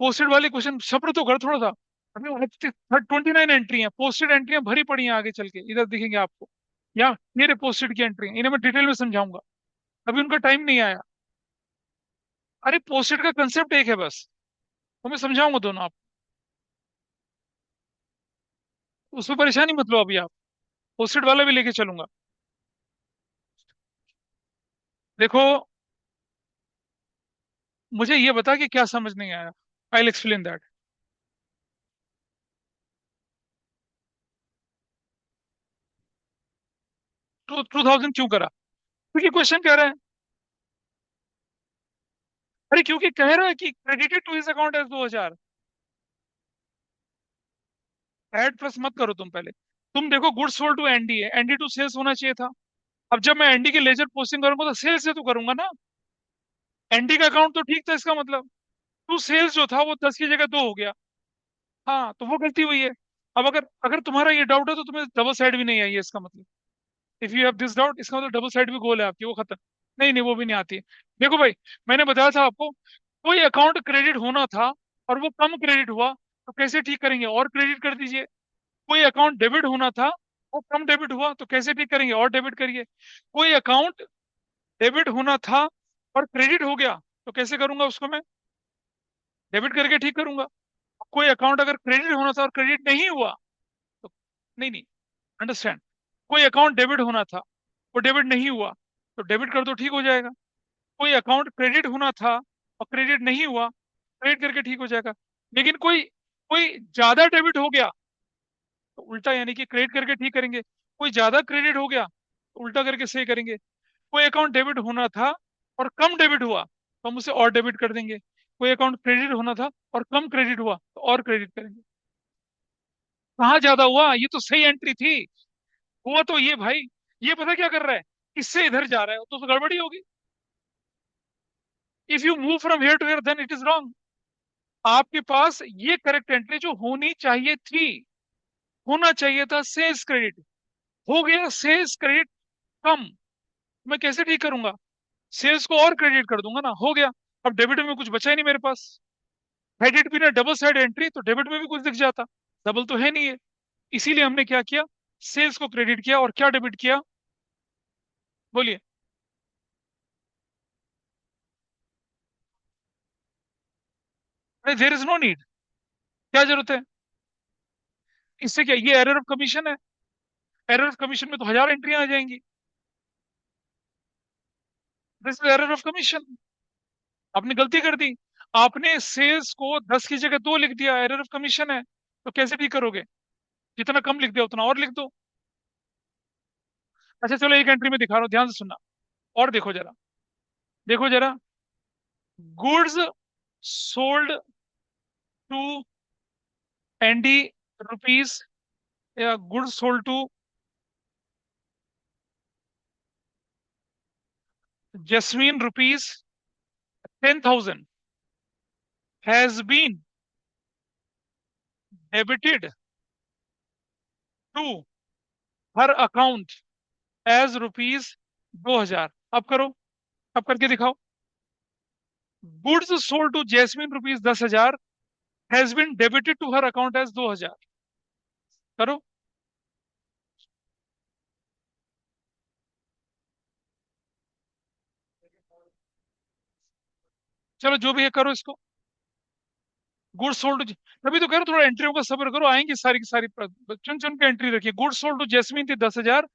पोस्टेड वाले क्वेश्चन सब्र तो कर थोड़ा सा। अभी 29 एंट्री है, पोस्टेड एंट्रियां भरी पड़ी हैं आगे चल के, इधर दिखेंगे आपको। यहाँ मेरे पोस्टेड की एंट्री है, इन्हें मैं डिटेल में समझाऊंगा। अभी उनका टाइम नहीं आया। अरे पोस्टेड का कंसेप्ट एक है बस, वो मैं समझाऊंगा दोनों आप। उसमें परेशानी मत लो अभी आप। पोस्टेड वाला भी लेके चलूंगा। देखो, मुझे ये बता कि क्या समझ नहीं आया। I will explain that. 2,000 क्यों करा? क्योंकि क्वेश्चन कह रहा है। अरे क्योंकि कह रहा है कि credited to his account as 2000। Add plus मत करो तुम पहले। तुम देखो गुड्स सोल्ड टू एनडी है, एनडी टू सेल्स होना चाहिए था। अब जब मैं एनडी की लेजर पोस्टिंग करूंगा तो सेल्स से तो करूंगा ना। एनडी का अकाउंट तो ठीक था, इसका मतलब टू सेल्स जो था वो 10 की जगह 2 हो गया। हाँ तो वो गलती हुई है। अब अगर अगर तुम्हारा ये डाउट है तो तुम्हें डबल साइड भी नहीं आई है इसका मतलब। If you have this doubt, इसका मतलब डबल साइड भी गोल है आपकी, वो खत्म। नहीं नहीं, वो भी नहीं आती है। देखो भाई, मैंने बताया था आपको, कोई अकाउंट क्रेडिट होना था और वो कम क्रेडिट हुआ, तो कैसे ठीक करेंगे? और क्रेडिट कर दीजिए। कोई अकाउंट डेबिट होना था, वो कम डेबिट हुआ, तो कैसे ठीक करेंगे? और डेबिट करिए। कोई अकाउंट डेबिट होना था और क्रेडिट हो गया, तो कैसे करूंगा उसको मैं? डेबिट करके ठीक करूंगा। कोई अकाउंट अगर क्रेडिट होना था और क्रेडिट नहीं हुआ तो, नहीं नहीं, अंडरस्टैंड, कोई अकाउंट डेबिट होना था, वो डेबिट नहीं हुआ, तो डेबिट कर दो, ठीक हो जाएगा। कोई अकाउंट क्रेडिट होना था और क्रेडिट नहीं हुआ, क्रेडिट करके ठीक हो जाएगा। लेकिन कोई कोई ज्यादा डेबिट हो गया तो उल्टा, यानी कि क्रेडिट करके ठीक करेंगे। कोई ज्यादा क्रेडिट हो गया तो उल्टा करके सही करेंगे। कोई अकाउंट डेबिट होना था और कम डेबिट हुआ तो हम उसे और डेबिट कर देंगे। कोई अकाउंट क्रेडिट होना था और कम क्रेडिट हुआ तो और क्रेडिट करेंगे। कहाँ ज्यादा हुआ? ये तो सही एंट्री थी। हुआ तो ये भाई, ये पता क्या कर रहा है, इससे इधर जा रहा है, तो गड़बड़ी होगी। If you move from here to here then it is wrong. आपके पास ये करेक्ट एंट्री जो होनी चाहिए थी, होना चाहिए था सेल्स क्रेडिट, हो गया सेल्स क्रेडिट कम। मैं कैसे ठीक करूंगा? सेल्स को और क्रेडिट कर दूंगा ना, हो गया। अब डेबिट में कुछ बचा ही नहीं मेरे पास। क्रेडिट भी ना, डबल साइड एंट्री तो डेबिट में भी कुछ दिख जाता, डबल तो है नहीं है। इसीलिए हमने क्या किया, सेल्स को क्रेडिट किया और क्या डेबिट किया? बोलिए। अरे देर इज नो नीड, क्या जरूरत है? इससे क्या, ये एरर ऑफ कमीशन है। एरर ऑफ कमीशन में तो 1000 एंट्रियां आ जाएंगी। This is error of commission. आपने गलती कर दी। आपने सेल्स को 10 की जगह 2 लिख दिया, एरर ऑफ कमीशन है। तो कैसे ठीक करोगे? जितना कम लिख दिया उतना और लिख दो। अच्छा चलो, एक एंट्री में दिखा रहा हूँ, ध्यान से सुनना। और देखो जरा, देखो जरा। Goods sold to ND rupees, या goods sold to Jasmine rupees 10,000 has been debited to her account as rupees 2,000। अब करो, अब करके दिखाओ। Goods sold to Jasmine rupees 10,000 has been debited to her account as 2,000। करो। चलो जो भी है करो इसको। गुड्स सोल्ड टू, तभी तो कह रहा हूं, थोड़ा एंट्रियों का सब्र करो, आएंगी सारी की सारी। चुन चुन के एंट्री रखिए। गुड्स सोल्ड टू जैस्मिन थी 10,000,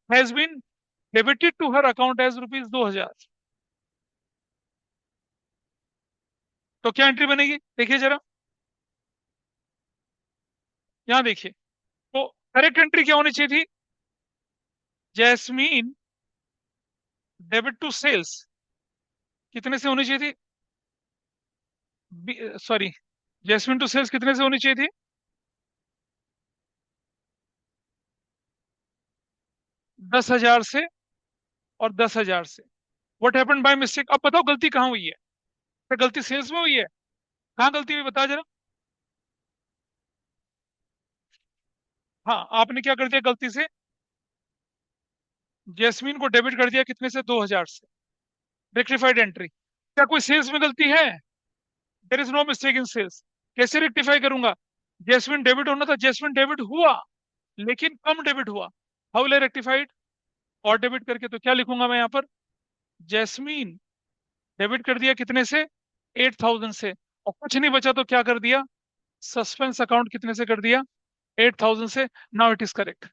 has been debited to her account as rupees 2,000। तो क्या एंट्री बनेगी देखिए जरा, यहाँ देखिए। तो करेक्ट एंट्री क्या होनी चाहिए थी? जैस्मीन डेबिट टू सेल्स कितने से होनी चाहिए थी? सॉरी, जैस्मिन टू सेल्स कितने से होनी चाहिए थी? 10,000 से और 10,000 से। What happened by mistake? अब बताओ गलती कहाँ हुई है? क्या गलती सेल्स में हुई है? कहाँ गलती हुई बता जरा। हाँ, आपने क्या कर दिया गलती से? जैस्मिन को डेबिट कर दिया कितने से? 2,000 से। Rectified entry. क्या कोई सेल्स में गलती है? There is no mistake in sales. कैसे रेक्टिफाई करूंगा? जैस्मिन डेबिट होना था, जैस्मिन डेबिट हुआ लेकिन कम डेबिट हुआ। How will I rectified? और डेबिट करके, तो क्या लिखूंगा मैं यहाँ पर? जैस्मीन डेबिट कर दिया कितने से? 8,000 से। और कुछ नहीं बचा तो क्या कर दिया? सस्पेंस अकाउंट कितने से कर दिया? 8,000 से। Now it is correct.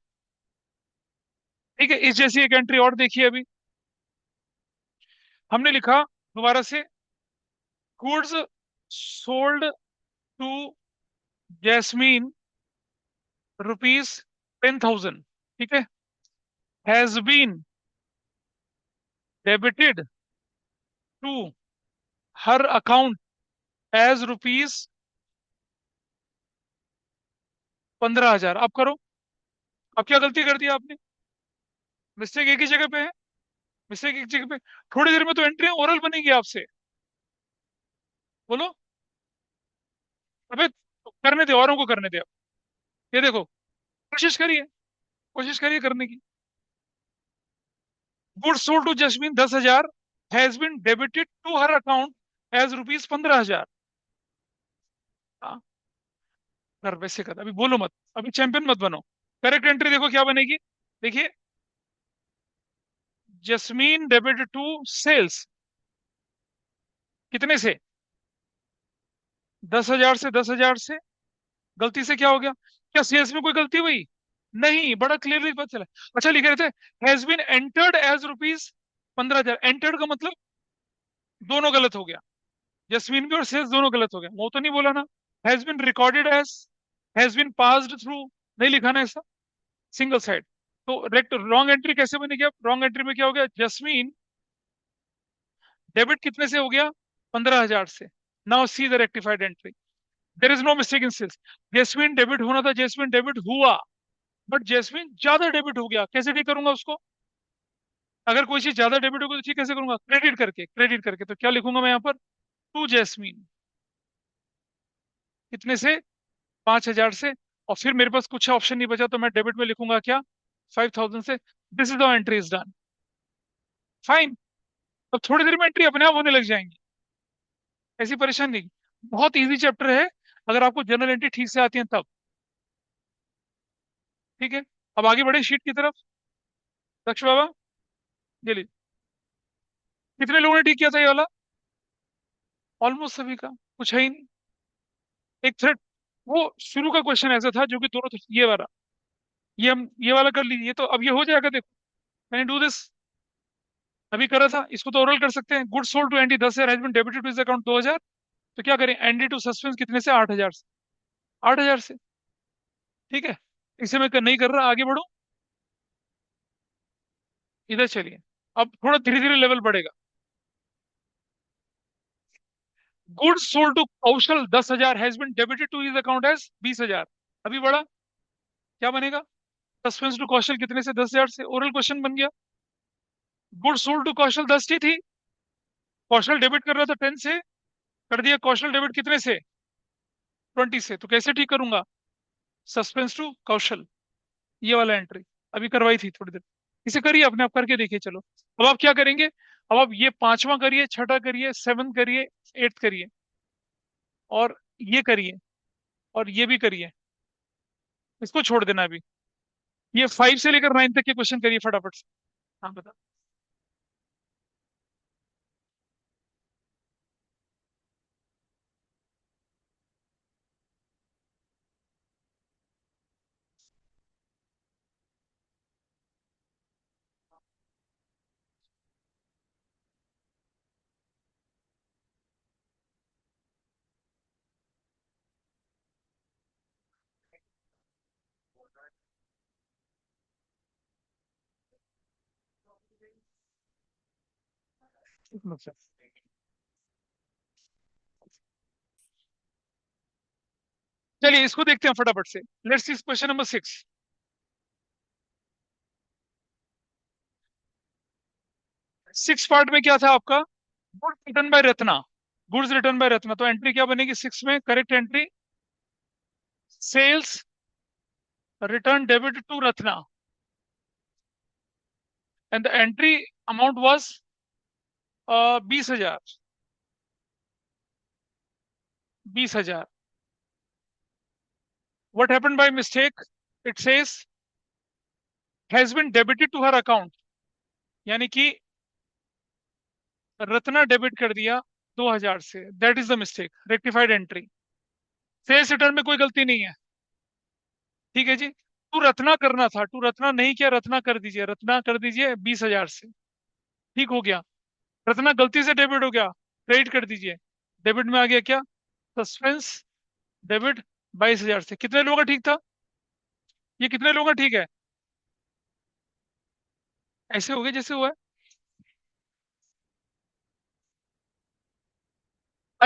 ठीक है, इस जैसी एक एंट्री और देखिए अभी। हमने लिखा दोबारा से, goods sold to Jasmine rupees 10,000, ठीक है, has been debited to her account as rupees 15,000। अब करो। अब क्या गलती कर दी आपने? मिस्टेक एक ही जगह पे है। मिस्टेक एक जगह पे। थोड़ी देर में तो एंट्री ओरल बनेगी आपसे। बोलो। अबे करने दे, औरों को करने दे अब। ये देखो, कोशिश करिए। कोशिश करिए करने की। Good sold to Jasmine 10,000 has been debited to her account as rupees 15,000। हाँ, कर वैसे कर, अभी बोलो मत। अभी चैंपियन मत बनो। करेक्ट एंट्री देखो क्या बनेगी। देखिए, जस्मीन डेबिटेड टू सेल्स। कितने से? 10,000 से। 10,000 से गलती से क्या हो गया? क्या सेल्स में कोई गलती हुई? नहीं, बड़ा क्लियरली पता चला। अच्छा, लिखे रहते has been entered as rupees 15,000। Entered का मतलब दोनों गलत हो गया। जस्मीन भी और सेल्स दोनों गलत हो गया, वो तो नहीं बोला ना। Has been recorded as, has been passed through, नहीं लिखा ना ऐसा। Single side. तो रेक्ट रॉन्ग एंट्री कैसे बनेगी? अब रॉन्ग एंट्री में क्या हो गया? जस्मीन डेबिट कितने से हो गया? 15,000 से। Now see the rectified entry. There is no mistake in sales. Jasmine debit होना था, जैस्मिन डेबिट हुआ, बट जैस्मिन ज्यादा डेबिट हो गया। कैसे ठीक करूंगा उसको? अगर कोई चीज ज्यादा डेबिट होगी तो ठीक कैसे करूंगा? क्रेडिट करके। क्रेडिट करके तो क्या लिखूंगा मैं यहाँ पर? To Jasmine. कितने से? 5,000 से। और फिर मेरे पास कुछ ऑप्शन नहीं बचा तो मैं डेबिट में लिखूंगा क्या? 5,000 से। This is the entry is done. Fine. अब थोड़ी देर में एंट्री अपने आप होने लग जाएंगी। ऐसी परेशानी नहीं। बहुत इजी चैप्टर है, अगर आपको जनरल एंट्री ठीक से आती है तब। ठीक है। अब आगे बढ़े शीट की तरफ। दक्ष बाबा, ये लीजिए। कितने लोगों ने ठीक किया था ये वाला? ऑलमोस्ट सभी का। कुछ है ही नहीं। एक थ्रेड। वो शुरू का क्वेश्चन ऐसा था जो कि दोनों ये वाला, ये हम ये वाला कर लीजिए तो अब ये हो जाएगा। देखो, मैंने डू दिस अभी करा था, इसको तो ओरल कर सकते हैं। Good sold to Andy 10,000 has been debited to his account 2,000। तो क्या करें? एंडी टू सस्पेंस कितने से? 8,000 से। 8,000 से। ठीक है। इसे मैं नहीं कर रहा, आगे बढ़ो। इधर चलिए। अब थोड़ा धीरे धीरे लेवल बढ़ेगा। Good sold to Kaushal 10,000 has been debited to his account as 20,000। अभी बढ़ा। क्या बनेगा? सस्पेंस टू कौशल कितने से? 10,000 से। ओरल क्वेश्चन बन गया। गुड सोल्ड टू कौशल 10 की थी। कौशल डेबिट कर रहा था 10 से। कर दिया कौशल डेबिट कितने से? 20 से। तो कैसे ठीक करूंगा? सस्पेंस टू कौशल, ये वाला एंट्री अभी करवाई थी थोड़ी देर। इसे करिए, अपने आप करके देखिए। चलो, अब आप क्या करेंगे? अब आप ये पांचवा करिए, छठा करिए, सेवन करिए, एट्थ करिए, और ये करिए, और ये भी करिए। इसको छोड़ देना अभी। ये 5 से लेकर 9 तक के क्वेश्चन करिए फटाफट से। हाँ, बता। चलिए इसको देखते हैं फटाफट से। Let's see question number 6। Six part में क्या था आपका? Goods return by Ratna. Goods return by Ratna, तो एंट्री क्या बनेगी सिक्स में? Correct entry, sales return debit to Ratna, and the entry amount was 20,000। 20,000। What happened by mistake? It says has been debited to her account, यानी कि Ratna debit कर दिया 2,000 से। That is the mistake. Rectified entry. Sales return में कोई गलती नहीं है। ठीक है जी। टू रत्ना करना था, टू रत्ना नहीं किया। रत्ना कर दीजिए, रत्ना कर दीजिए 20,000 से। ठीक हो गया। रत्ना गलती से डेबिट हो गया, क्रेडिट कर दीजिए। डेबिट में आ गया क्या? सस्पेंस डेबिट 22,000 से। कितने लोगों का ठीक था? ये कितने लोगों का ठीक है? ऐसे हो गए जैसे हुआ है।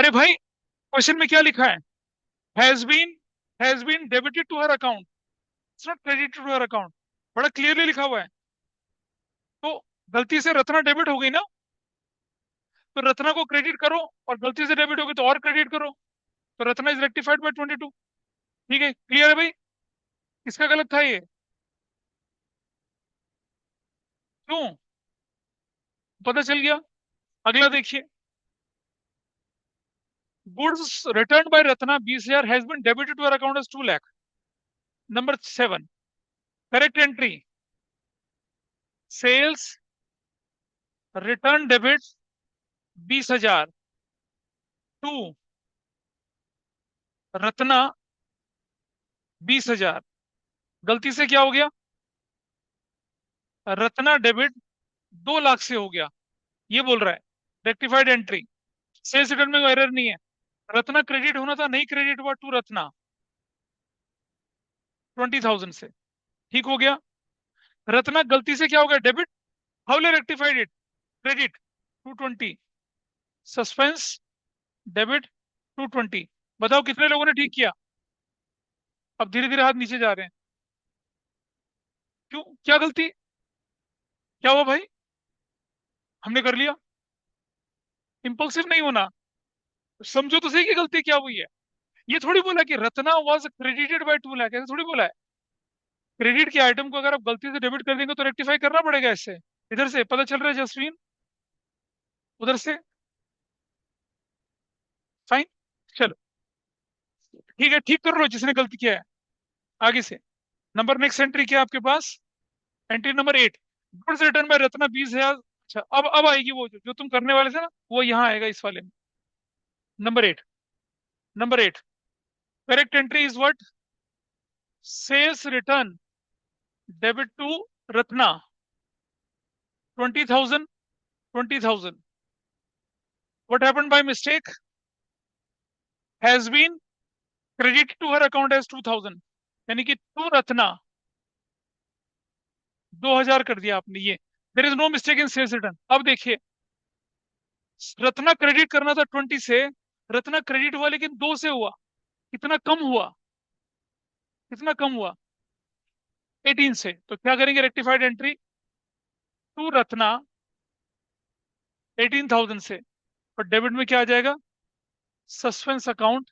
अरे भाई, क्वेश्चन में क्या लिखा है? Has been has been debited to her account, it's not credited to her account. बड़ा क्लियरली लिखा हुआ है। तो गलती से रत्ना डेबिट हो गई ना, तो रत्ना को क्रेडिट करो, और गलती से डेबिट हो गई तो और क्रेडिट करो। तो रत्ना इज रेक्टिफाइड बाय 22। ठीक है, क्लियर है भाई? किसका गलत था ये? क्यों? पता चल गया। अगला देखिए, goods return by Ratna 20,000 has been debited to her account as 2 lakh. Number 7, correct entry, sales return debit 20,000 to Ratna 20,000। गलती से क्या हो गया? रत्ना डेबिट 2 लाख से हो गया, ये बोल रहा है। रेक्टिफाइड एंट्री, सेल्स रिटर्न में कोई एरर नहीं है। रत्ना क्रेडिट होना था, नहीं क्रेडिट हुआ टू रत्ना 20,000 से। ठीक हो गया। रत्ना गलती से क्या हो गया? Debit. How will rectified it? Credit 220, suspense debit 220। बताओ कितने लोगों ने ठीक किया? अब धीरे धीरे हाथ नीचे जा रहे हैं। क्यों, क्या गलती, क्या हुआ भाई? हमने कर लिया। इंपल्सिव नहीं होना, समझो तो सही कि गलती क्या हुई है। ये थोड़ी बोला कि Ratna was credited bye 2 lakh, ऐसे थोड़ी बोला है। क्रेडिट के आइटम को अगर आप गलती से डेबिट कर देंगे तो रेक्टिफाई करना पड़ेगा इससे। इधर से पता चल रहा है जसवीन, उधर से। फाइन, चलो ठीक है, ठीक कर लो जिसने गलती किया है। आगे से नंबर, नेक्स्ट एंट्री क्या है आपके पास? Entry number 8, goods return by Ratna 20,000। अच्छा, अब आएगी वो जो तुम करने वाले थे ना, वो यहाँ आएगा इस वाले में। Number 8, number 8, correct entry is what? Sales return debit to Ratna 20,000, 20,000। What happened by mistake? Has been credit to her account as 2,000, यानी कि टू रत्ना 2,000 कर दिया आपने ये। There is no mistake in sales return. अब देखिए, रत्ना क्रेडिट करना था 20 से, रत्ना क्रेडिट हुआ लेकिन 2 से हुआ। कितना कम हुआ? कितना कम हुआ? 18 से। तो क्या करेंगे? रेक्टिफाइड एंट्री, टू रत्ना 18,000 से, और डेबिट में क्या आ जाएगा? सस्पेंस अकाउंट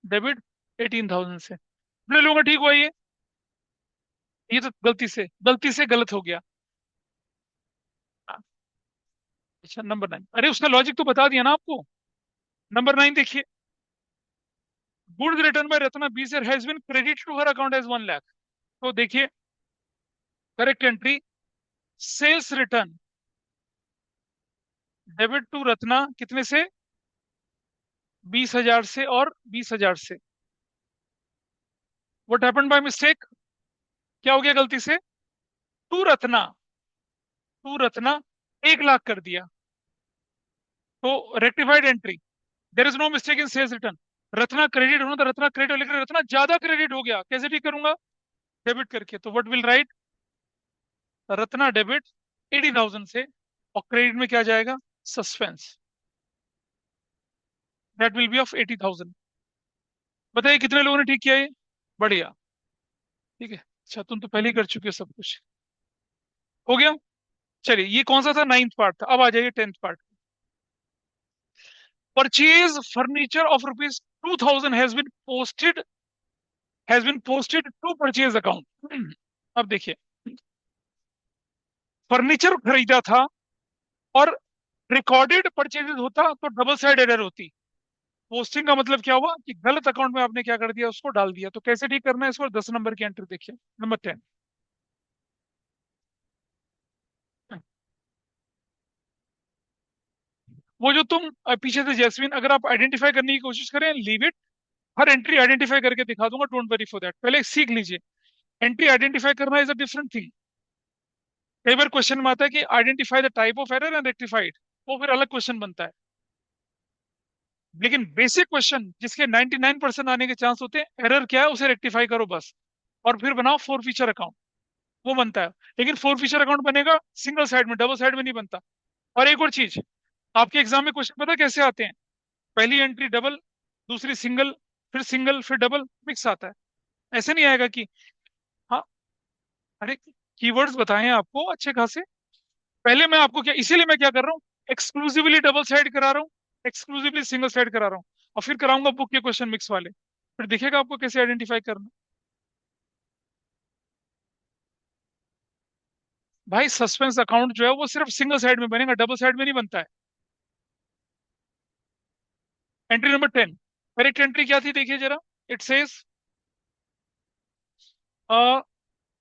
डेबिट 18,000 से। कितने लोगों का ठीक हुआ ये तो गलती से गलत हो गया। अच्छा, नंबर 9, अरे उसका लॉजिक तो बता दिया ना आपको। नंबर 9 देखिए, goods return by Ratna 20,000 has been credit to her account as 1 lakh. तो देखिए, correct entry, sales return debit to Ratna कितने से? 20,000 से और 20,000 से। What happened by mistake? क्या हो गया गलती से? टू रत्ना, टू रत्ना 1 लाख कर दिया। तो rectified entry, there is no mistake in sales return. Ratna credit होना था, रत्ना क्रेडिट, लेकिन रत्ना ज्यादा क्रेडिट हो गया, कैसे ठीक करूंगा? डेबिट करके। तो what will write? Ratna debit 80,000 से, और क्रेडिट में क्या जाएगा? Suspense, that will be of 80,000। बताइए कितने लोगों ने ठीक किया ये? बढ़िया, ठीक है। अच्छा, तुम तो पहले ही कर चुके हो सब कुछ। हो गया। चलिए, ये कौन सा था? 9th पार्ट था। अब आ जाइए 10th part. Purchase furniture of rupees 2,000 has been posted to purchase account. अब देखिए, फर्नीचर खरीदा था, और रिकॉर्डेड परचेजेस होता तो डबल साइड एरर होती। पोस्टिंग का मतलब क्या हुआ कि गलत अकाउंट में आपने क्या कर दिया? उसको डाल दिया। तो कैसे ठीक करना है इसको? 10 नंबर की एंट्री देखिए, नंबर 10। वो जो तुम पीछे से जैस्मिन, अगर आप आइडेंटिफाई करने की कोशिश करें, leave it. Her entry identify करके दिखा दूंगा, डोंट वरी फॉर दैट। पहले सीख लीजिए, एंट्री आइडेंटिफाई करना इज अ डिफरेंट थिंग। कई बार क्वेश्चन में आता है कि identify the type of error and rectified, वो फिर अलग क्वेश्चन बनता है। लेकिन बेसिक क्वेश्चन जिसके 99% आने के चांस होते हैं, एरर क्या है उसे रेक्टिफाई करो बस, और फिर बनाओ फोर फीचर अकाउंट, वो बनता है। लेकिन फोर फीचर अकाउंट बनेगा सिंगल साइड में, डबल साइड में नहीं बनता। और एक और चीज, आपके एग्जाम में क्वेश्चन पता है कैसे आते हैं? पहली एंट्री डबल, दूसरी सिंगल, फिर सिंगल, फिर डबल, मिक्स आता है। ऐसे नहीं आएगा कि, हाँ, अरे कीवर्ड्स बताए हैं आपको अच्छे खासे। पहले मैं आपको क्या, इसीलिए मैं क्या कर रहा हूँ, एक्सक्लूसिवली डबल साइड करा रहा हूँ, एक्सक्लूसिवली सिंगल साइड करा रहा हूँ, और फिर कराऊंगा बुक के क्वेश्चन मिक्स वाले, फिर दिखेगा आपको कैसे आइडेंटिफाई करना। भाई सस्पेंस अकाउंट जो है वो सिर्फ सिंगल साइड में बनेगा, डबल साइड में नहीं बनता है। एंट्री नंबर 10, करेक्ट एंट्री क्या थी देखिए जरा। इट सेज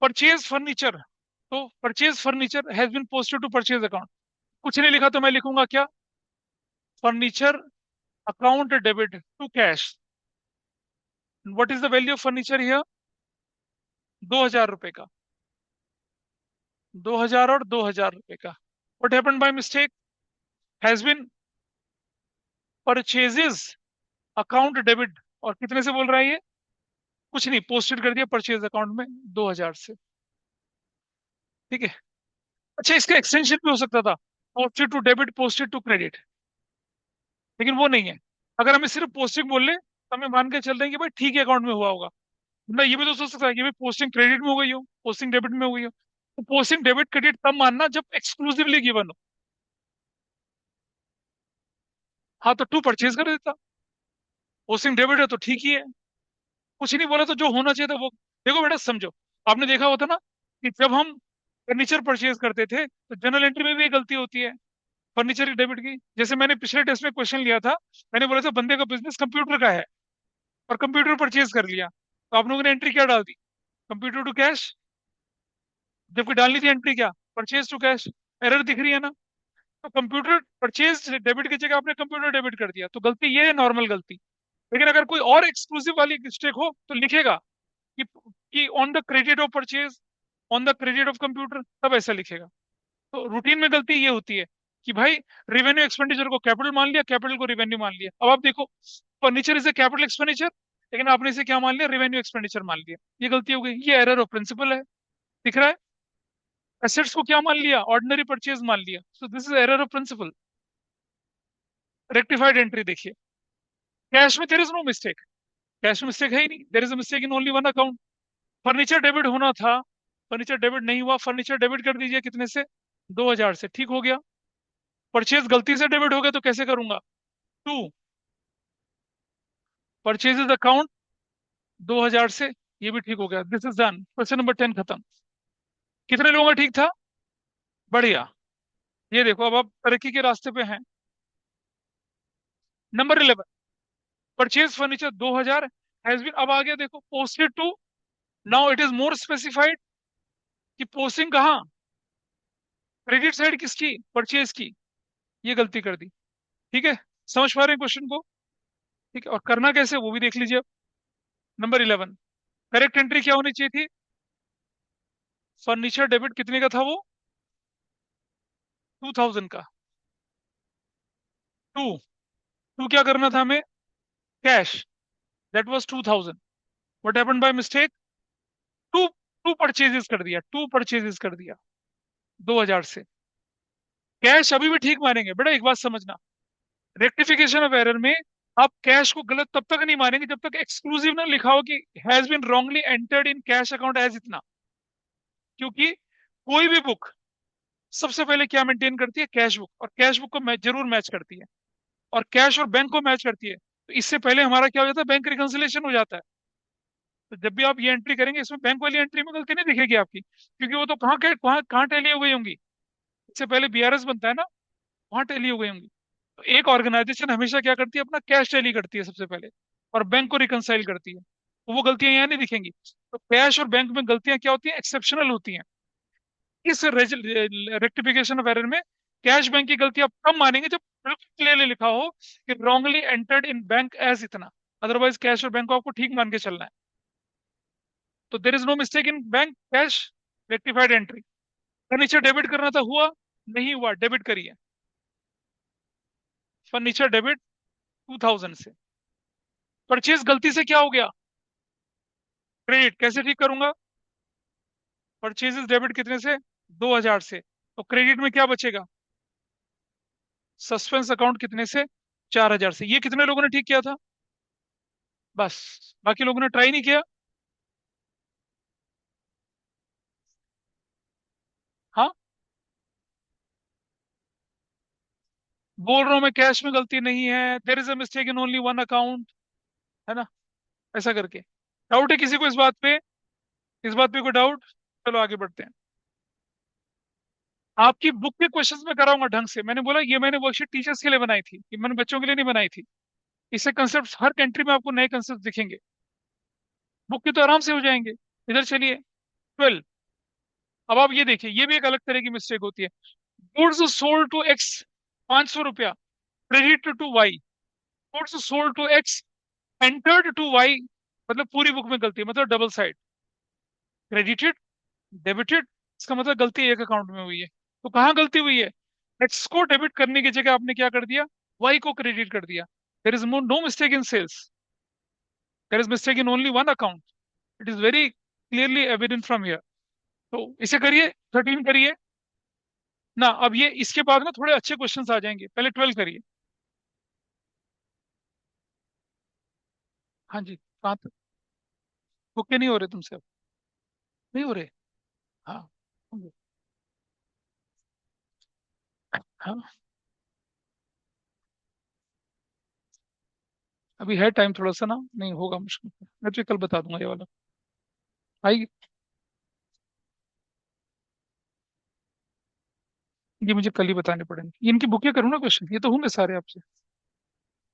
परचेज फर्नीचर, तो purchase furniture has been posted to purchase account. कुछ नहीं लिखा तो मैं लिखूंगा क्या, furniture account debit to cash. What is the value of furniture here, 2,000 रुपए का, 2,000 और 2,000 रुपए का। What happened by mistake, has been purchases account debit, और कितने से बोल रहा है ये, कुछ नहीं, पोस्टेड कर दिया परचेज अकाउंट में 2,000 से। ठीक है। अच्छा, इसका एक्सटेंशन भी हो सकता था, posted to debit, posted to credit, लेकिन वो नहीं है। अगर हमें सिर्फ पोस्टिंग बोल ले तो हमें मान के चल रहे हैं कि भाई ठीक है अकाउंट में हुआ होगा। ना ये भी तो सोच सकता है कि भाई पोस्टिंग क्रेडिट में हो गई हो, पोस्टिंग डेबिट में हो गई हो। तो पोस्टिंग डेबिट क्रेडिट तब मानना जब एक्सक्लूसिवली गिवन हो। हाँ, तो टू परचेज कर देता, पोस्टिंग डेबिट है तो ठीक ही है। कुछ नहीं बोला तो जो होना चाहिए था वो। देखो बेटा समझो, आपने देखा होता ना कि जब हम फर्नीचर परचेज करते थे तो जनरल एंट्री में भी एक गलती होती है, फर्नीचर की डेबिट की। जैसे मैंने पिछले टेस्ट में क्वेश्चन लिया था, मैंने बोला था बंदे का बिजनेस कंप्यूटर का है और कंप्यूटर परचेज कर लिया, तो आप लोगों ने एंट्री क्या डाल दी, कंप्यूटर टू कैश, जबकि डालनी थी एंट्री क्या, परचेज टू कैश। एरर दिख रही है ना। तो कंप्यूटर परचेज डेबिट की जगह आपने कंप्यूटर डेबिट कर दिया, तो गलती ये है, नॉर्मल गलती। लेकिन अगर कोई और एक्सक्लूसिव वाली मिस्टेक हो तो लिखेगा कि on the credit of purchase, on the credit of computer, तब ऐसा लिखेगा। तो रूटीन में गलती ये होती है कि भाई रेवेन्यू एक्सपेंडिचर को कैपिटल मान लिया, कैपिटल को रेवेन्यू मान लिया। अब आप देखो, furniture is a capital expenditure, लेकिन आपने इसे क्या मान लिया, रेवेन्यू एक्सपेंडिचर मान लिया। ये गलती हो गई, ये एरर ऑफ प्रिंसिपल है। दिख रहा है, एसेट्स को क्या मान लिया, ऑर्डिनरी परचेज मान लिया, so this is error of principle. Rectified entry देखिए, कैश में there is no mistake, cash में मिस्टेक है ही नहीं, there is a mistake in only one account. Furniture debit होना था, फर्नीचर डेबिट नहीं हुआ, फर्नीचर डेबिट कर दीजिए कितने से, 2,000 से, ठीक हो गया। परचेज गलती से डेबिट हो गया तो कैसे करूंगा, टू परचेजेस अकाउंट 2,000 से, ये भी ठीक हो गया। This is done, question number 10 खत्म। कितने लोगों का ठीक था, बढ़िया। ये देखो अब आप तरक्की के रास्ते पे हैं। Number 11, purchase furniture 2,000 has been, अब आ गया देखो posted to, now it is more specified कि पोस्टिंग कहाँ, क्रेडिट साइड किसकी, परचेज की। ये गलती कर दी। ठीक है, समझ पा रहे हैं क्वेश्चन को। ठीक है, और करना कैसे वो भी देख लीजिए अब। नंबर 11, करेक्ट एंट्री क्या होनी चाहिए थी, फर्नीचर डेबिट कितने का था वो, 2,000 का। टू, टू क्या करना था हमें, cash, that was 2,000। What happened by mistake, to, to purchases कर दिया, टू परचेजेस कर दिया 2,000 से। कैश अभी भी ठीक मानेंगे बेटा, एक बात समझना, रेक्टिफिकेशन ऑफ एरर में आप कैश को गलत तब तक नहीं मानेंगे जब तक एक्सक्लूसिव ना लिखा हो कि has been wrongly entered in cash account as इतना। क्योंकि कोई भी बुक सबसे पहले क्या मेंटेन करती है, कैश बुक, और कैश बुक को जरूर मैच करती है, और कैश और बैंक को मैच करती है। तो इससे पहले हमारा क्या हो जाता है, बैंक रिकंसिलेशन हो जाता है। तो जब भी आप ये एंट्री करेंगे इसमें बैंक वाली एंट्री में गलती नहीं दिखेगी आपकी, क्योंकि वो तो कहाँ कहाँ टैली हो गई होंगी। इससे पहले बीआरएस बनता है ना, वहां टैली हो गई होंगी। तो एक ऑर्गेनाइजेशन हमेशा क्या करती है, अपना कैश टैली करती है सबसे पहले, और बैंक को रिकंसाइल करती है, तो वो गलतियां यहाँ नहीं दिखेंगी। तो कैश और बैंक में गलतियां क्या होती हैं, एक्सेप्शनल होती हैं। इस रेक्टिफिकेशन ऑफ एरर में कैश बैंक की गलती आप कम मानेंगे जब बिल्कुल क्लियरली लिखा हो कि wrongly entered in bank as इतना। अदरवाइज कैश और बैंक को आपको ठीक मान के चलना है। तो there is no mistake in bank cash, rectified entry. Furniture debit करना था, हुआ नहीं हुआ, डेबिट करिए, फर्नीचर डेबिट 2,000 से। परचेज गलती से क्या हो गया, क्रेडिट, कैसे ठीक करूंगा, परचेजेस डेबिट कितने से, 2,000 से, तो क्रेडिट में क्या बचेगा, सस्पेंस अकाउंट कितने से, 4,000 से। ये कितने लोगों ने ठीक किया था? बस। बाकी लोगों ने ट्राई नहीं किया। हाँ, बोल रहा हूँ मैं, कैश में गलती नहीं है, there is a mistake in only one account, है ना? ऐसा करके। डाउट है किसी को इस बात पे? इस बात पे कोई डाउट? चलो आगे बढ़ते हैं। आपकी बुक के क्वेश्चंस में कराऊंगा ढंग से। मैंने बोला ये मैंने वर्कशीट टीचर्स के लिए बनाई थी, ये मैंने बच्चों के लिए नहीं बनाई थी। इससे कंसेप्ट, हर कंट्री में आपको नए कंसेप्ट दिखेंगे। बुक के तो आराम से हो जाएंगे। इधर चलिए, 12। अब आप ये देखिए, ये भी एक अलग तरह की मिस्टेक होती है। गुड्स सोल्ड टू एक्स, 500 रुपया, credit to Y. Goods sold to X, entered to Y. मतलब पूरी बुक में गलती है, मतलब डबल साइड। क्रेडिटेड, डेबिटेड, इसका मतलब गलती एक अकाउंट में हुई है। तो कहाँ गलती हुई है? एक्स को डेबिट करने की जगह आपने क्या कर दिया? वाई को क्रेडिट कर दिया। There is no mistake in sales, there is mistake in only one account. It is very clearly evident from here. तो इसे करिए, 13 करिए ना। अब ये इसके बाद ना थोड़े अच्छे क्वेश्चंस आ जाएंगे, पहले 12 करिए। हाँ जी, कहाँ तक? ओके नहीं हो रहे तुमसे अब? नहीं हो रहे? हाँ। हाँ, अभी है टाइम थोड़ा सा ना, नहीं होगा मुश्किल। मैं तो कल बता दूंगा ये वाला। आई, ये मुझे कल ही बताने पड़ेंगे। इनकी बुकें करूँ ना क्वेश्चन, ये तो होंगे सारे आपसे।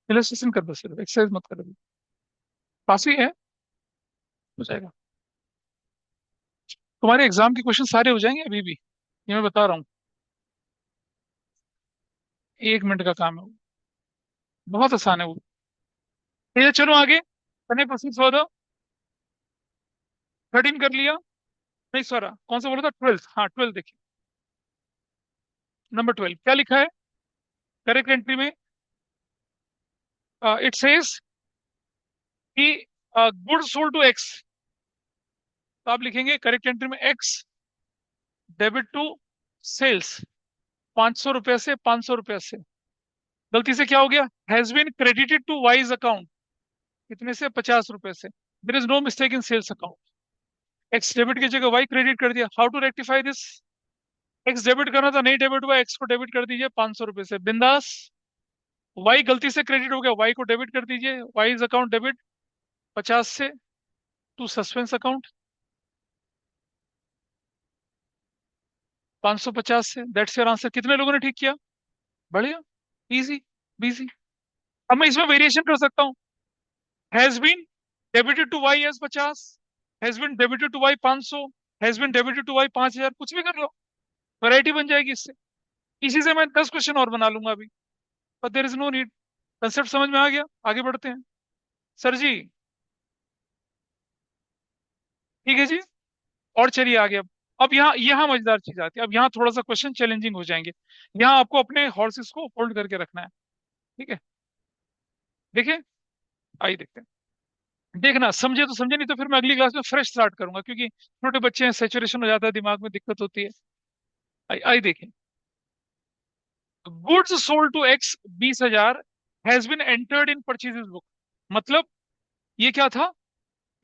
इलस्ट्रेशन कर बस, सिर्फ एक्सरसाइज मत कर अभी। काफी है, हो जाएगा। तुम्हारे एग्जाम के क्वेश्चन सारे हो जाएंगे अभी भी, ये मैं बता रहा हूँ। 1 मिनट का काम है वो, बहुत आसान है वो। ये चलो आगे, कने प्रोसीड फर्दर। 13 कर लिया? नहीं सॉरी, कौन सा बोला था? 12। हाँ, 12 देखिए। नंबर 12 क्या लिखा है करेक्ट एंट्री में? इट सेज कि गुड्स सोल्ड टू एक्स। तो आप लिखेंगे करेक्ट एंट्री में एक्स डेबिट टू सेल्स, 500 रुपये से 500 रुपये से। गलती से क्या हो गया? Has been credited to Y's account, कितने से? 50 रुपये से। There is no mistake in sales account. X debit की जगह वाई क्रेडिट कर दिया। How to rectify this? X debit करना था, नहीं डेबिट हुआ, एक्स को डेबिट कर दीजिए 500 रुपये से, बिंदास। वाई गलती से क्रेडिट हो गया, वाई को डेबिट कर दीजिए, वाइज अकाउंट डेबिट 50 से टू सस्पेंस अकाउंट, 550 से। That's your answer. कितने लोगों ने ठीक किया? बढ़िया, इजी, बिजी। अब मैं इसमें वेरिएशन कर सकता हूँ। Has been debited to Y as 50, has been debited to Y 500, has been debited to Y 5,000, कुछ भी कर लो, वैरायटी बन जाएगी इससे। इसी से मैं 10 क्वेश्चन और बना लूंगा अभी। पर there is no need. Concept समझ में आ गया? आगे बढ़ते हैं सर जी। ठीक है जी। और चलिए आगे। अब यहाँ यहाँ मजेदार चीज आती है। अब यहाँ थोड़ा सा क्वेश्चन चैलेंजिंग हो जाएंगे। यहाँ आपको अपने हॉर्सेस को होल्ड करके रखना है। ठीक है, देखिए, आइए देखते हैं। देखना, समझे तो समझे, नहीं तो फिर मैं अगली क्लास में फ्रेश स्टार्ट करूंगा, क्योंकि छोटे बच्चे हैं, सेचुरेशन हो जाता है, दिमाग में दिक्कत होती है। आई आई देखें। Goods sold to X 20,000 has been entered in purchases book. मतलब ये क्या था?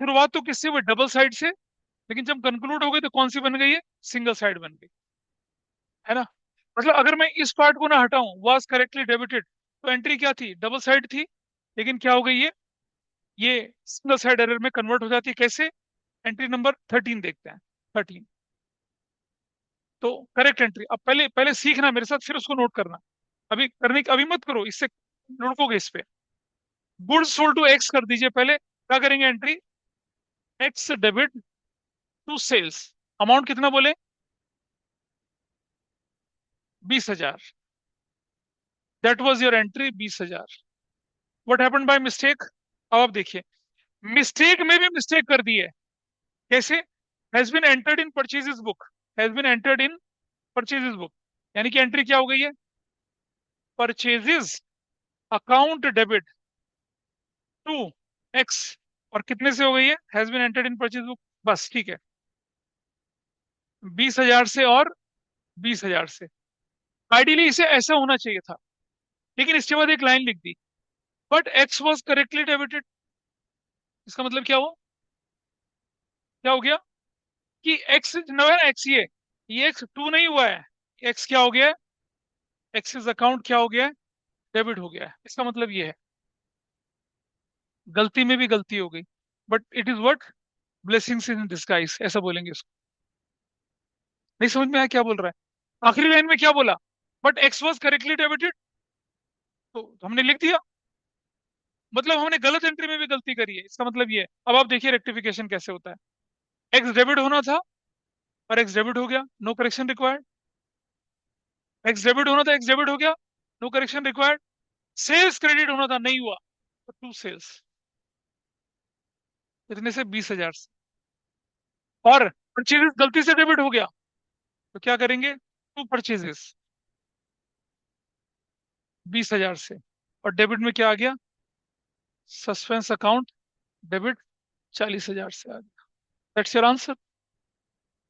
शुरुआत तो किससे हुई? डबल साइड से। लेकिन जब कंक्लूड हो गई तो कौन सी बन गई है? सिंगल साइड बन गई, है ना? मतलब अगर मैं इस पार्ट को ना हटाऊं, वाज करेक्टली डेबिटेड, तो एंट्री क्या थी? डबल साइड थी। लेकिन क्या हो गई ये सिंगल साइड एरर में कन्वर्ट हो जाती है। कैसे? एंट्री नंबर 13 देखते हैं। 13 तो करेक्ट एंट्री। अब पहले पहले सीखना मेरे साथ, फिर उसको नोट करना। अभी करने अभी मत करो, इससे लुढ़कोगे इस पे। गुड्स सोल्ड टू एक्स कर दीजिए पहले। क्या करेंगे? Entry X debit to sales. Amount कितना बोले? 20,000। That was your entry, 20,000। What happen by mistake? अब आप देखिए, मिस्टेक में भी मिस्टेक कर दी है। कैसे? Has been entered in purchases book, has been entered in purchases book, यानी कि एंट्री क्या हो गई है? Purchases account debit to X. और कितने से हो गई है? Has been entered in purchase book. बस ठीक है, 20,000 से और 20,000 से। आइडियली इसे ऐसा होना चाहिए था। लेकिन इसके बाद एक लाइन लिख दी, but X was correctly debited. इसका मतलब क्या हुआ? क्या हो गया कि एक्स जो है एक्स, ये एक्स टू नहीं हुआ है, एक्स क्या हो गया है, एक्सिस अकाउंट क्या हो गया है, डेबिट हो गया है। इसका मतलब ये है, गलती में भी गलती हो गई, but it is what, blessings in disguise, ऐसा बोलेंगे इसको। नहीं समझ में आया क्या बोल रहा है? आखिरी लाइन में क्या बोला? But X was correctly debited, तो हमने लिख दिया, मतलब हमने गलत एंट्री में भी गलती करी है, इसका मतलब ये है। अब आप देखिए रेक्टिफिकेशन कैसे होता है। एक्स डेबिट होना था और एक्स डेबिट हो गया, no correction required. X debit होना था, एक्स डेबिट हो गया, no correction required. Sales credit होना था, नहीं हुआ, तो टू सेल्स, इतने से 20,000 से। और परचेजेस गलती से डेबिट हो गया, तो क्या करेंगे, टू परचेजेस 20,000 से, और डेबिट में क्या आ गया, सस्पेंस अकाउंट डेबिट 40,000 से आ गया। That's your answer.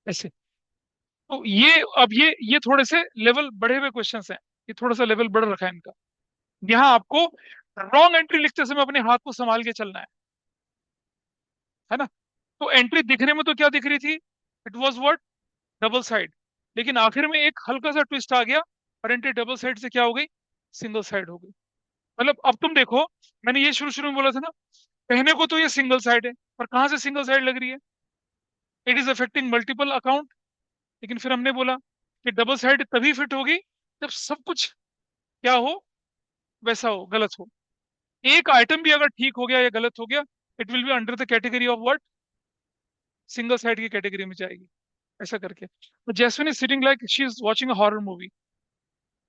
ऐसे। तो ये अब ये थोड़े से लेवल बढ़े हुए क्वेश्चंस हैं, ये थोड़ा सा लेवल बढ़ रखा है इनका। यहाँ आपको रॉन्ग एंट्री लिखते समय अपने हाथ को संभाल के चलना है ना। तो एंट्री दिखने में तो क्या दिख रही थी, it was what, double side, लेकिन आखिर में एक हल्का सा ट्विस्ट आ गया, और एंट्री डबल साइड से क्या हो गई, सिंगल साइड हो गई। मतलब अब तुम देखो, मैंने ये शुरू शुरू में बोला था ना, कहने को तो ये सिंगल साइड है, पर कहाँ से सिंगल साइड लग रही है, it is affecting multiple account. लेकिन फिर हमने बोला कि डबल साइड तभी फिट होगी जब सब कुछ क्या हो, वैसा हो, गलत हो। एक आइटम भी अगर ठीक हो गया या गलत हो गया, it will be under the category of what, single side की कैटेगरी में जाएगी, ऐसा करके। तो Jasmine is sitting like she is watching a horror movie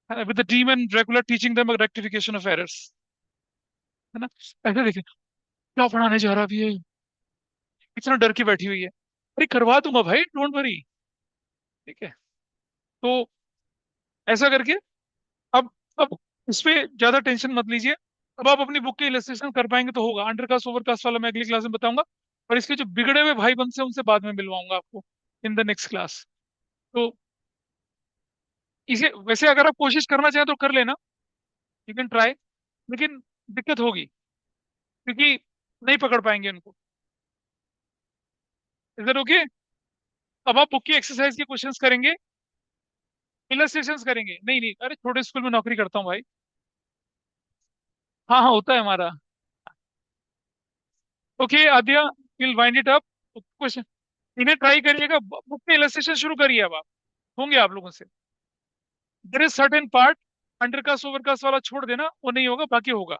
with the demon Dracula teaching them rectification of errors, है ना। ऐसे देखिए, क्या पढ़ाने जा रहा अभी ये, इतना डर के बैठी हुई है। अरे करवा दूंगा भाई, डोंट वरी। ठीक है। तो ऐसा करके, अब इस पे ज्यादा टेंशन मत लीजिए। अब आप अपनी बुक के इलस्ट्रेशन कर पाएंगे तो होगा, अंडरकास्ट ओवरकास्ट वाला मैं अगली क्लास में बताऊंगा। और इसके जो बिगड़े हुए भाई बंद से उनसे बाद में मिलवाऊंगा आपको इन द नेक्स्ट क्लास। तो इसे वैसे अगर आप कोशिश करना चाहें तो कर लेना, यू कैन ट्राई, लेकिन दिक्कत होगी, क्योंकि नहीं पकड़ पाएंगे उनको। इधर ओके। अब आप बुक की एक्सरसाइज के क्वेश्चंस करेंगे, इलस्ट्रेशंस करेंगे। नहीं नहीं, अरे छोटे स्कूल में नौकरी करता हूँ भाई। हाँ हाँ, होता है हमारा। Okay Aadya, will wind it up. Question, इन्हें ट्राई करिएगा, बुक में इलस्ट्रेशन शुरू करिए अब आप, होंगे आप लोगों से। There is certain part, undercast overcast वाला छोड़ देना, वो नहीं होगा, बाकी होगा।